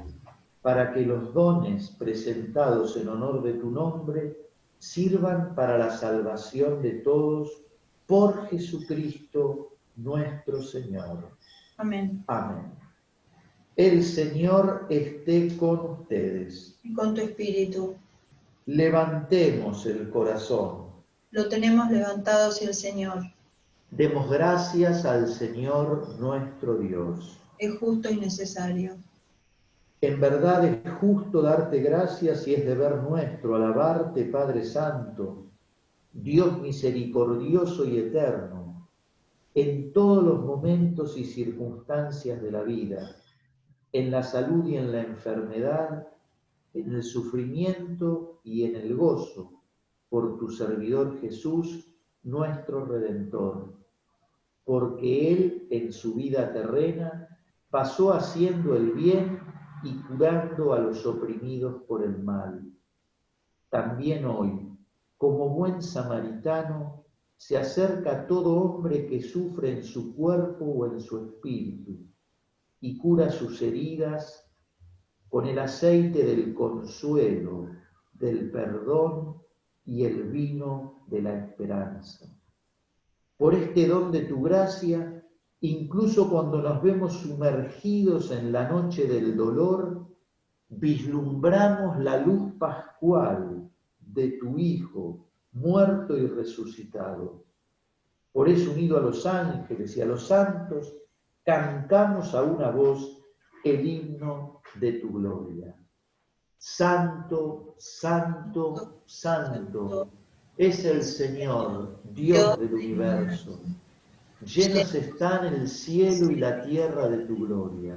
Speaker 1: para que los dones presentados en honor de tu nombre sirvan para la salvación de todos por Jesucristo nuestro Señor.
Speaker 2: Amén.
Speaker 1: Amén. El Señor esté con ustedes.
Speaker 2: Y con tu espíritu.
Speaker 1: Levantemos el corazón.
Speaker 2: Lo tenemos levantado hacia el Señor.
Speaker 1: Demos gracias al Señor nuestro Dios.
Speaker 2: Es justo y necesario.
Speaker 1: En verdad es justo darte gracias y es deber nuestro alabarte, Padre Santo, Dios misericordioso y eterno, en todos los momentos y circunstancias de la vida, en la salud y en la enfermedad, en el sufrimiento y en el gozo, por tu servidor Jesús, nuestro Redentor, porque Él en su vida terrena pasó haciendo el bien y curando a los oprimidos por el mal. También hoy, como buen samaritano, se acerca a todo hombre que sufre en su cuerpo o en su espíritu y cura sus heridas con el aceite del consuelo, del perdón y el vino de la esperanza. Por este don de tu gracia, incluso cuando nos vemos sumergidos en la noche del dolor, vislumbramos la luz pascual de tu Hijo, muerto y resucitado. Por eso, unido a los ángeles y a los santos, cantamos a una voz el himno de tu gloria. Santo, santo, santo, es el Señor, Dios del universo. Llenos están el cielo y la tierra de tu gloria.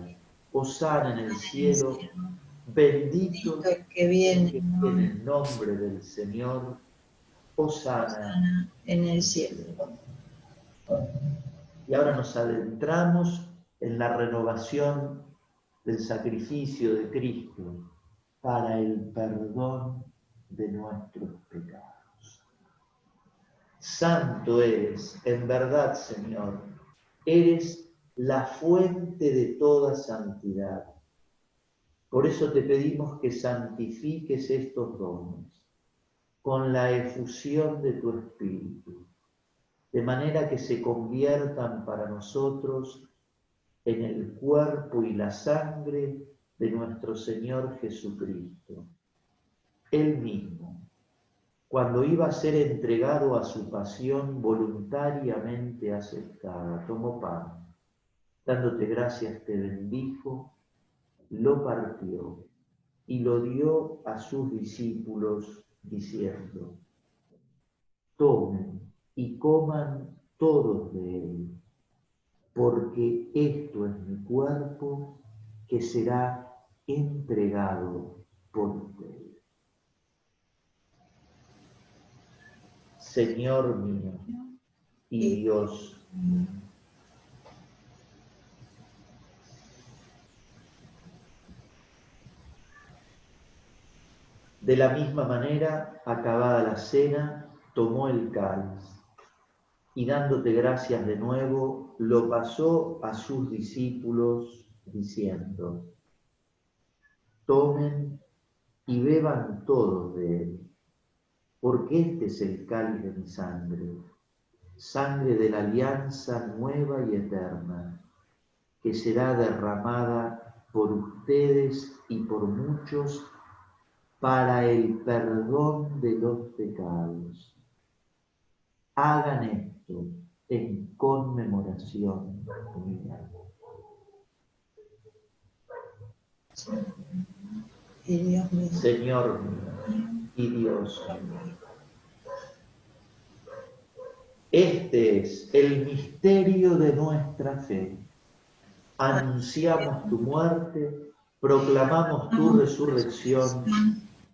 Speaker 1: Hosana en el cielo, bendito
Speaker 2: el que viene
Speaker 1: en el nombre del Señor. Hosana
Speaker 2: en el cielo.
Speaker 1: Y ahora nos adentramos en la renovación del sacrificio de Cristo para el perdón de nuestros pecados. Santo eres, en verdad, Señor, eres la fuente de toda santidad. Por eso te pedimos que santifiques estos dones con la efusión de tu Espíritu, de manera que se conviertan para nosotros en el cuerpo y la sangre de nuestro Señor Jesucristo. Él mismo, cuando iba a ser entregado a su pasión voluntariamente aceptada, tomó pan, dándote gracias te bendijo, lo partió y lo dio a sus discípulos diciendo: tomen y coman todos de él, porque esto es mi cuerpo que será entregado por ustedes. Señor mío y Dios mío. De la misma manera, acabada la cena, tomó el cáliz y dándote gracias de nuevo, lo pasó a sus discípulos diciendo: tomen y beban todos de él, porque este es el cáliz de mi sangre, sangre de la alianza nueva y eterna, que será derramada por ustedes y por muchos para el perdón de los pecados. Hagan esto en conmemoración mía.
Speaker 2: Y Dios mío.
Speaker 1: Señor mío y Dios mío. Este es el misterio de nuestra fe. Anunciamos tu muerte, proclamamos tu resurrección.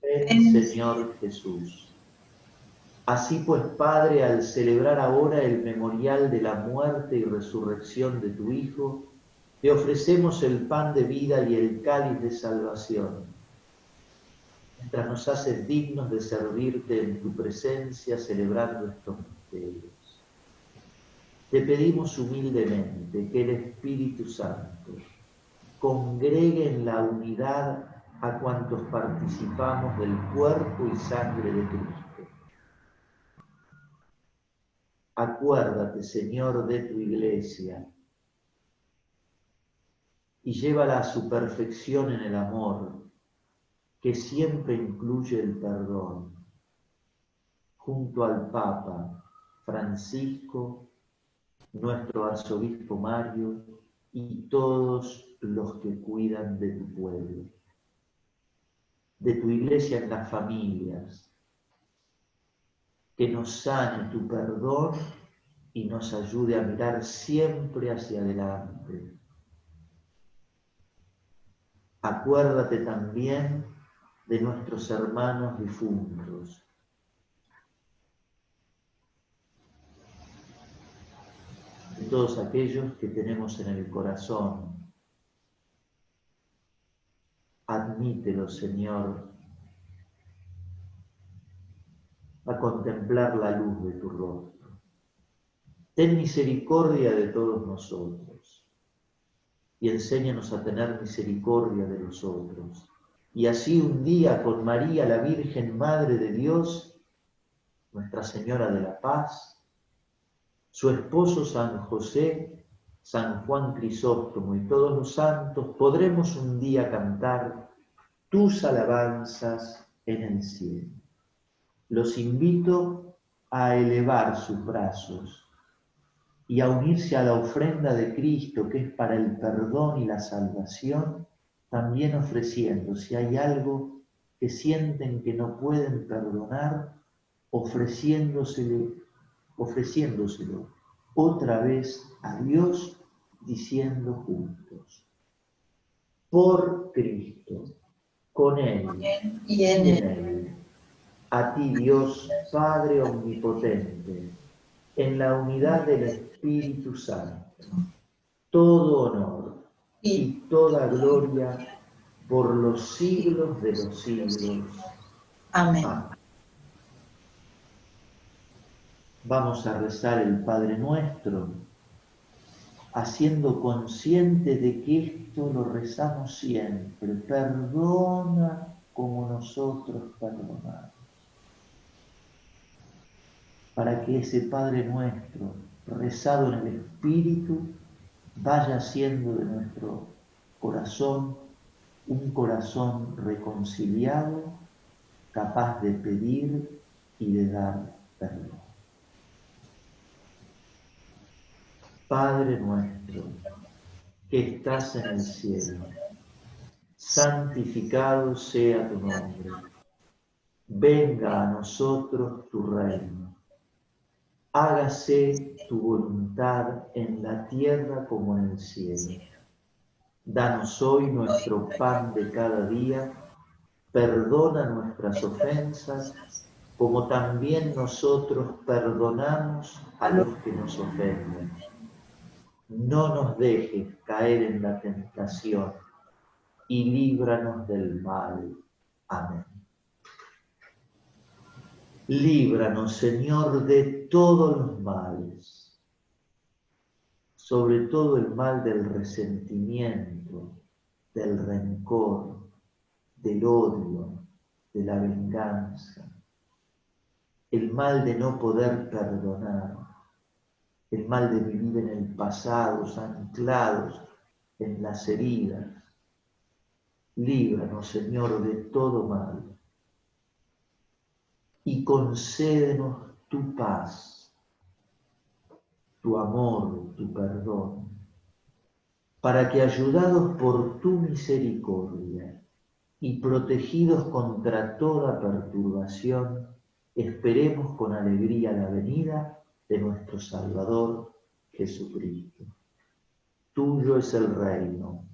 Speaker 1: Ven, Señor Jesús. Así pues, Padre, al celebrar ahora el memorial de la muerte y resurrección de tu Hijo, te ofrecemos el pan de vida y el cáliz de salvación, mientras nos haces dignos de servirte en tu presencia celebrando estos misterios. Te pedimos humildemente que el Espíritu Santo congregue en la unidad a cuantos participamos del cuerpo y sangre de Cristo. Acuérdate, Señor, de tu Iglesia y llévala a su perfección en el amor, que siempre incluye el perdón, junto al Papa Francisco, nuestro arzobispo Mario y todos los que cuidan de tu pueblo, de tu Iglesia en las familias, que nos sane tu perdón y nos ayude a mirar siempre hacia adelante. Acuérdate también de nuestros hermanos difuntos, de todos aquellos que tenemos en el corazón. Admítelos, Señor, a contemplar la luz de tu rostro. Ten misericordia de todos nosotros y enséñanos a tener misericordia de los otros. Y así un día con María, la Virgen Madre de Dios, Nuestra Señora de la Paz, su esposo San José, San Juan Crisóstomo y todos los santos, podremos un día cantar tus alabanzas en el cielo. Los invito a elevar sus brazos y a unirse a la ofrenda de Cristo, que es para el perdón y la salvación, también ofreciendo, si hay algo que sienten que no pueden perdonar, ofreciéndoselo otra vez a Dios, diciendo juntos: por Cristo, con Él
Speaker 2: y en
Speaker 1: en Él. A ti, Dios Padre omnipotente, en la unidad del Espíritu Santo, todo honor y toda gloria por los siglos de los siglos.
Speaker 2: Amén.
Speaker 1: Vamos a rezar el Padre Nuestro, haciendo consciente de que esto lo rezamos siempre. Perdona como nosotros perdonamos. Para que ese Padre Nuestro, rezado en el Espíritu, vaya haciendo de nuestro corazón un corazón reconciliado, capaz de pedir y de dar perdón. Padre nuestro, que estás en el cielo, santificado sea tu nombre. Venga a nosotros tu reino. Hágase tu voluntad en la tierra como en el cielo. Danos hoy nuestro pan de cada día. Perdona nuestras ofensas, como también nosotros perdonamos a los que nos ofenden. No nos dejes caer en la tentación y líbranos del mal. Amén. Líbranos, Señor, de todos los males, sobre todo el mal del resentimiento, del rencor, del odio, de la venganza, el mal de no poder perdonar, el mal de vivir en el pasado, anclados en las heridas. Líbranos, Señor, de todo mal y concédenos tu paz, tu amor, tu perdón, para que, ayudados por tu misericordia y protegidos contra toda perturbación, esperemos con alegría la venida de nuestro Salvador Jesucristo. Tuyo es el reino,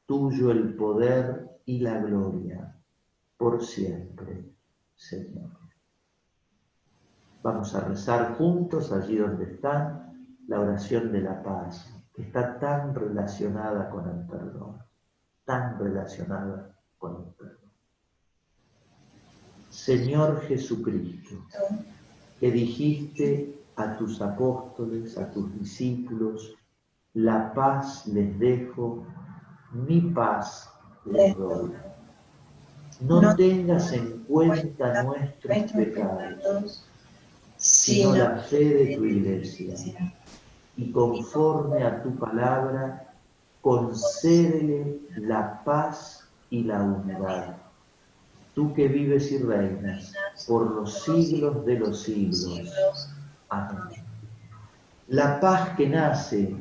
Speaker 1: tuyo el poder y la gloria, por siempre, Señor. Vamos a rezar juntos allí donde están la oración de la paz, que está tan relacionada con el perdón, tan relacionada con el perdón. Señor Jesucristo, que dijiste a tus apóstoles, a tus discípulos, la paz les dejo, mi paz les doy. No tengas en cuenta nuestros pecados, sino la fe de tu Iglesia, y conforme a tu palabra, concédele la paz y la unidad. Tú que vives y reinas por los siglos de los siglos. Amén. La paz que nace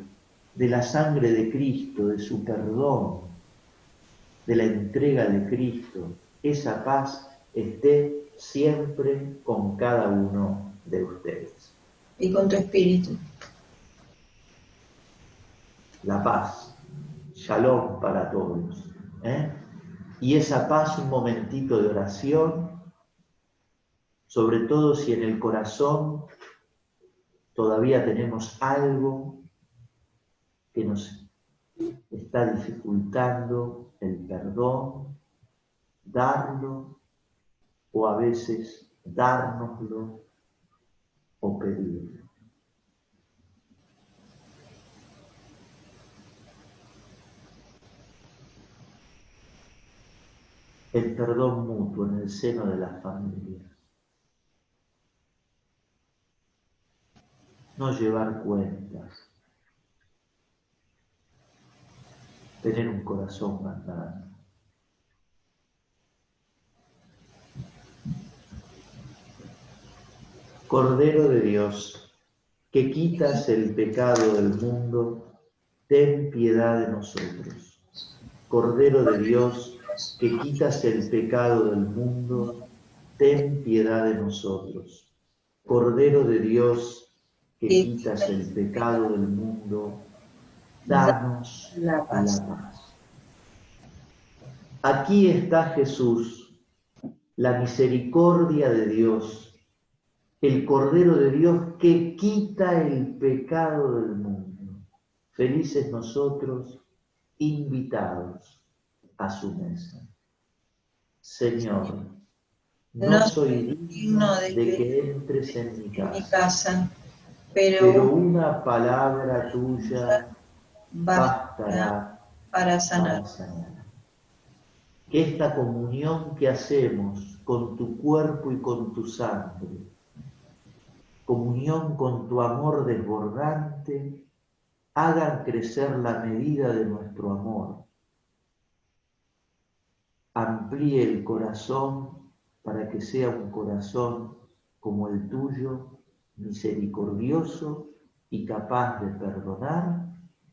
Speaker 1: de la sangre de Cristo, de su perdón, de la entrega de Cristo, esa paz esté siempre con cada uno de ustedes.
Speaker 2: Y con tu espíritu.
Speaker 1: La paz, shalom para todos. Y esa paz, un momentito de oración, sobre todo si en el corazón todavía tenemos algo que nos está dificultando el perdón, darlo, o a veces dárnoslo o pedirlo. El perdón mutuo en el seno de las familias. No llevar cuentas. Tener un corazón más grande. Cordero de Dios, que quitas el pecado del mundo, ten piedad de nosotros. Cordero de Dios, que quitas el pecado del mundo, ten piedad de nosotros. Cordero de Dios, que quitas el pecado del mundo, danos la paz. Aquí está Jesús, la misericordia de Dios, el Cordero de Dios que quita el pecado del mundo. Felices nosotros, invitados a su mesa. Señor, no soy digno de que entres en mi casa, pero una palabra tuya bastará para sanar. Que esta comunión que hacemos con tu cuerpo y con tu sangre, comunión con tu amor desbordante, hagan crecer la medida de nuestro amor. Amplíe el corazón para que sea un corazón como el tuyo, misericordioso y capaz de perdonar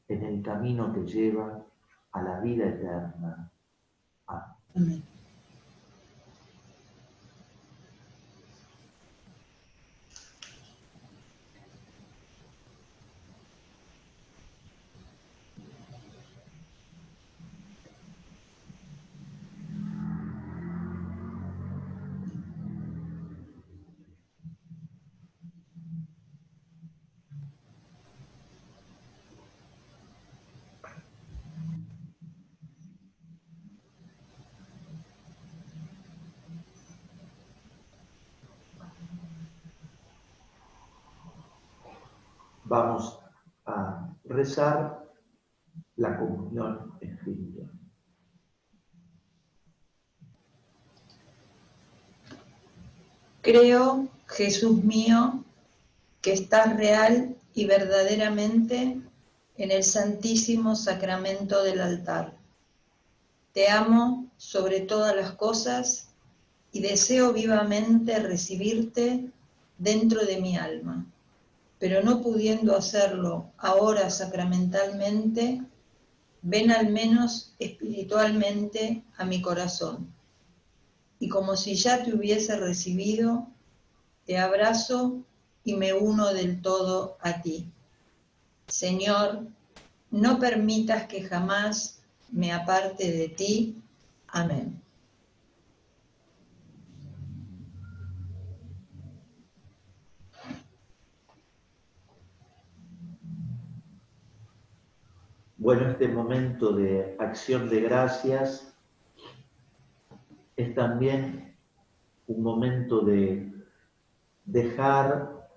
Speaker 1: en el camino que lleva a la vida eterna. Amén.
Speaker 2: Amén.
Speaker 1: Vamos a rezar la comunión espiritual.
Speaker 2: Creo, Jesús mío, que estás real y verdaderamente en el santísimo sacramento del altar. Te amo sobre todas las cosas y deseo vivamente recibirte dentro de mi alma, pero no pudiendo hacerlo ahora sacramentalmente, ven al menos espiritualmente a mi corazón. Y como si ya te hubiese recibido, te abrazo y me uno del todo a ti. Señor, no permitas que jamás me aparte de ti. Amén.
Speaker 1: Bueno, este momento de acción de gracias es también un momento de dejar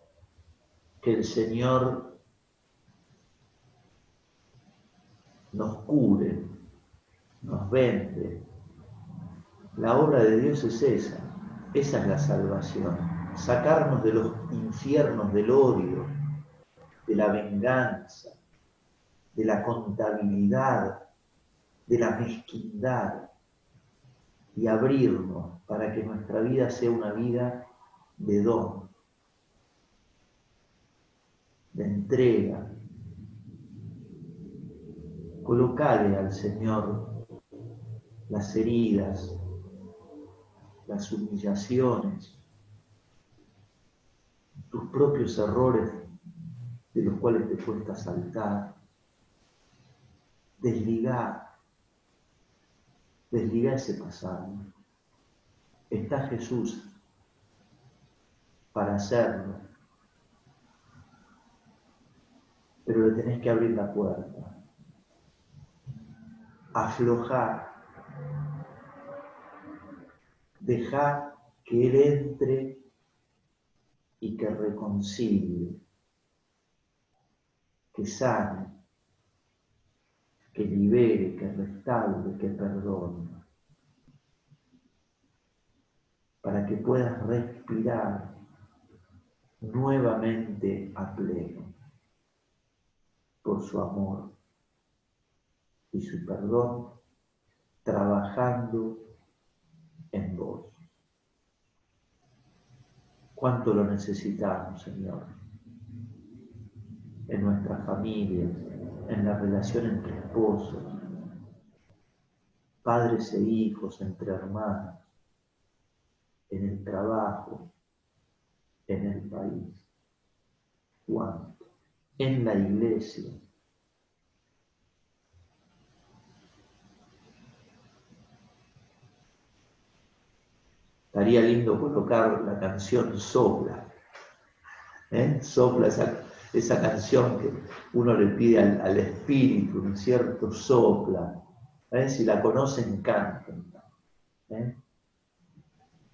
Speaker 1: que el Señor nos cure, nos vende. La obra de Dios es esa es la salvación, sacarnos de los infiernos del odio, de la venganza, de la contabilidad, de la mezquindad, y abrirnos para que nuestra vida sea una vida de don, de entrega. Colocale al Señor las heridas, las humillaciones, tus propios errores de los cuales te cuesta saltar. Desligar ese pasado. Está Jesús para hacerlo, pero le tenés que abrir la puerta, aflojar, dejar que Él entre y que reconcilie, que sane, que libere, que restaure, que perdone, para que puedas respirar nuevamente a pleno por su amor y su perdón, trabajando en vos. ¿Cuánto lo necesitamos, Señor? En nuestras familias, en la relación entre esposos, padres e hijos, entre hermanos, en el trabajo, en el país. ¿Cuánto? En la iglesia. Estaría lindo colocar la canción Sopla. Sopla esa canción que uno le pide al espíritu, ¿no es cierto? Sopla. Si la conocen, canten.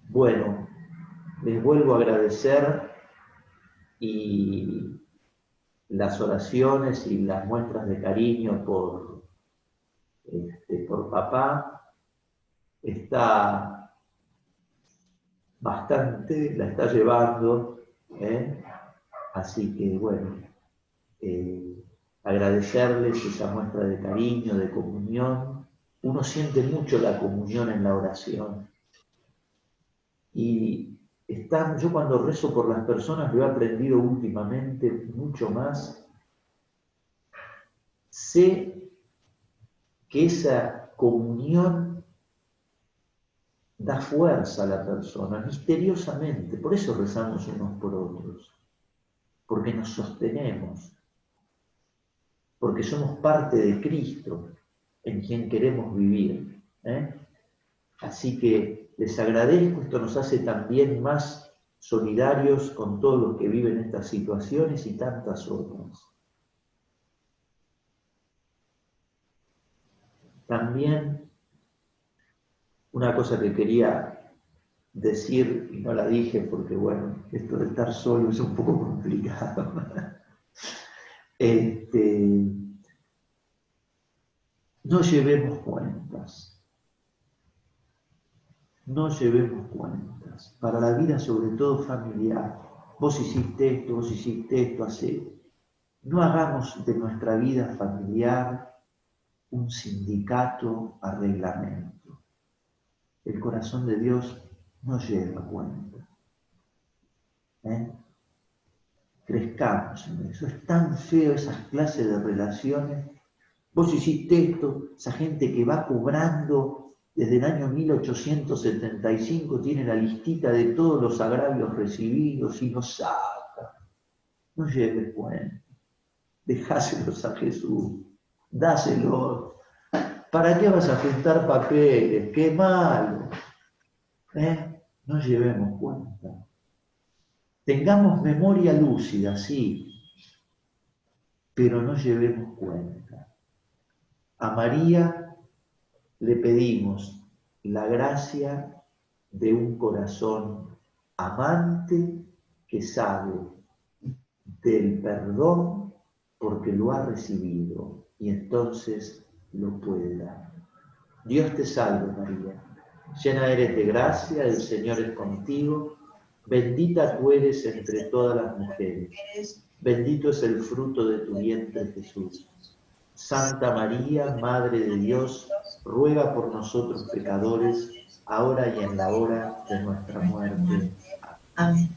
Speaker 1: Bueno, les vuelvo a agradecer y las oraciones y las muestras de cariño por papá. Está bastante, la está llevando, así que bueno, agradecerles esa muestra de cariño, de comunión. Uno siente mucho la comunión en la oración y yo cuando rezo por las personas lo he aprendido últimamente mucho más. Sé que esa comunión da fuerza a la persona, misteriosamente. Por eso rezamos unos por otros, porque nos sostenemos, porque somos parte de Cristo, en quien queremos vivir. Así que les agradezco, esto nos hace también más solidarios con todos los que viven estas situaciones y tantas otras. También una cosa que quería decir, y no la dije porque, bueno, esto de estar solo es un poco complicado. No llevemos cuentas. No llevemos cuentas. Para la vida, sobre todo familiar. Vos hiciste esto, así. No hagamos de nuestra vida familiar un sindicato a reglamento. El corazón de Dios no lleva cuenta. Crezcamos en eso. Es tan feo esas clases de relaciones. Vos hiciste esto, esa gente que va cobrando desde el año 1875, tiene la listita de todos los agravios recibidos y los saca. No lleves cuenta. Dejáselos a Jesús. Dáselos. ¿Para qué vas a juntar papeles? ¡Qué malo! No llevemos cuenta. Tengamos memoria lúcida, sí, pero no llevemos cuenta. A María le pedimos la gracia de un corazón amante que sabe del perdón porque lo ha recibido y entonces lo puede dar. Dios te salve, María. Llena eres de gracia, el Señor es contigo. Bendita tú eres entre todas las mujeres. Bendito es el fruto de tu vientre, Jesús. Santa María, Madre de Dios, ruega por nosotros pecadores, ahora y en la hora de nuestra muerte.
Speaker 2: Amén.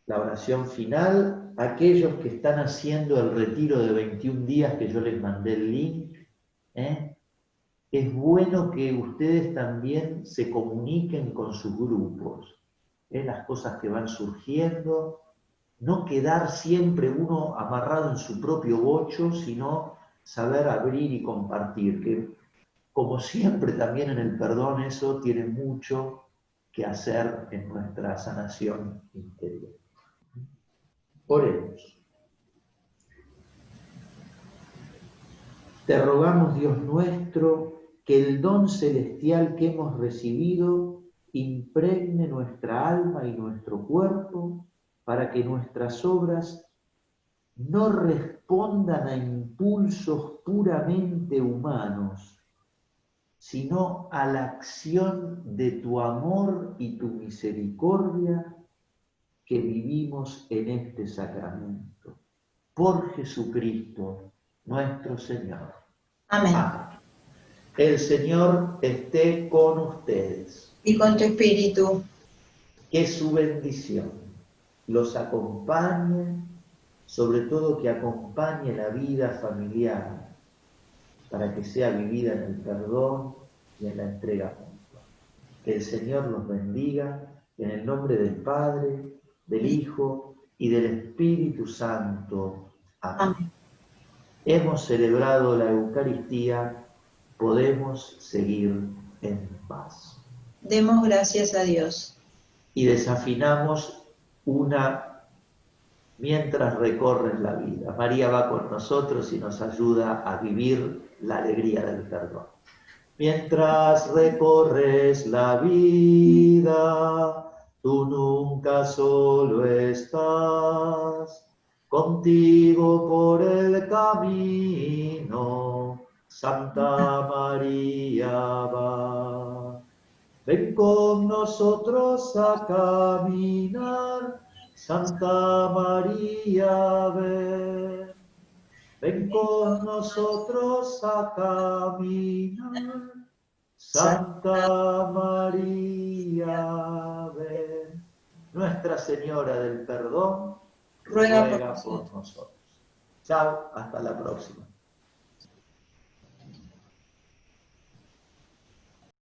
Speaker 1: La oración final, aquellos que están haciendo el retiro de 21 días que yo les mandé el link, es bueno que ustedes también se comuniquen con sus grupos, las cosas que van surgiendo, no quedar siempre uno amarrado en su propio bocho, sino saber abrir y compartir, que como siempre también en el perdón eso tiene mucho que hacer en nuestra sanación interior. Oremos. Te rogamos, Dios nuestro, que el don celestial que hemos recibido impregne nuestra alma y nuestro cuerpo para que nuestras obras no respondan a impulsos puramente humanos, sino a la acción de tu amor y tu misericordia que vivimos en este sacramento. Por Jesucristo, nuestro Señor.
Speaker 2: Amén.
Speaker 1: Amén. El Señor esté con ustedes.
Speaker 2: Y con tu espíritu.
Speaker 1: Que su bendición los acompañe, sobre todo que acompañe la vida familiar, para que sea vivida en el perdón y en la entrega mutua. Que el Señor los bendiga en el nombre del Padre, del Hijo y del Espíritu Santo. Amén.
Speaker 2: Amén.
Speaker 1: Hemos celebrado la Eucaristía, podemos seguir en paz.
Speaker 2: Demos gracias a Dios.
Speaker 1: Y desafinamos una mientras recorres la vida. María va con nosotros y nos ayuda a vivir la alegría del perdón. Mientras recorres la vida, tú nunca solo estás. Contigo por el camino, Santa María va. Ven con nosotros a caminar, Santa María ven. Ven con nosotros a caminar, Santa María, ven. Nuestra Señora del Perdón,
Speaker 2: ruega por
Speaker 1: por
Speaker 2: nosotros.
Speaker 1: nosotros. Chao, hasta la próxima.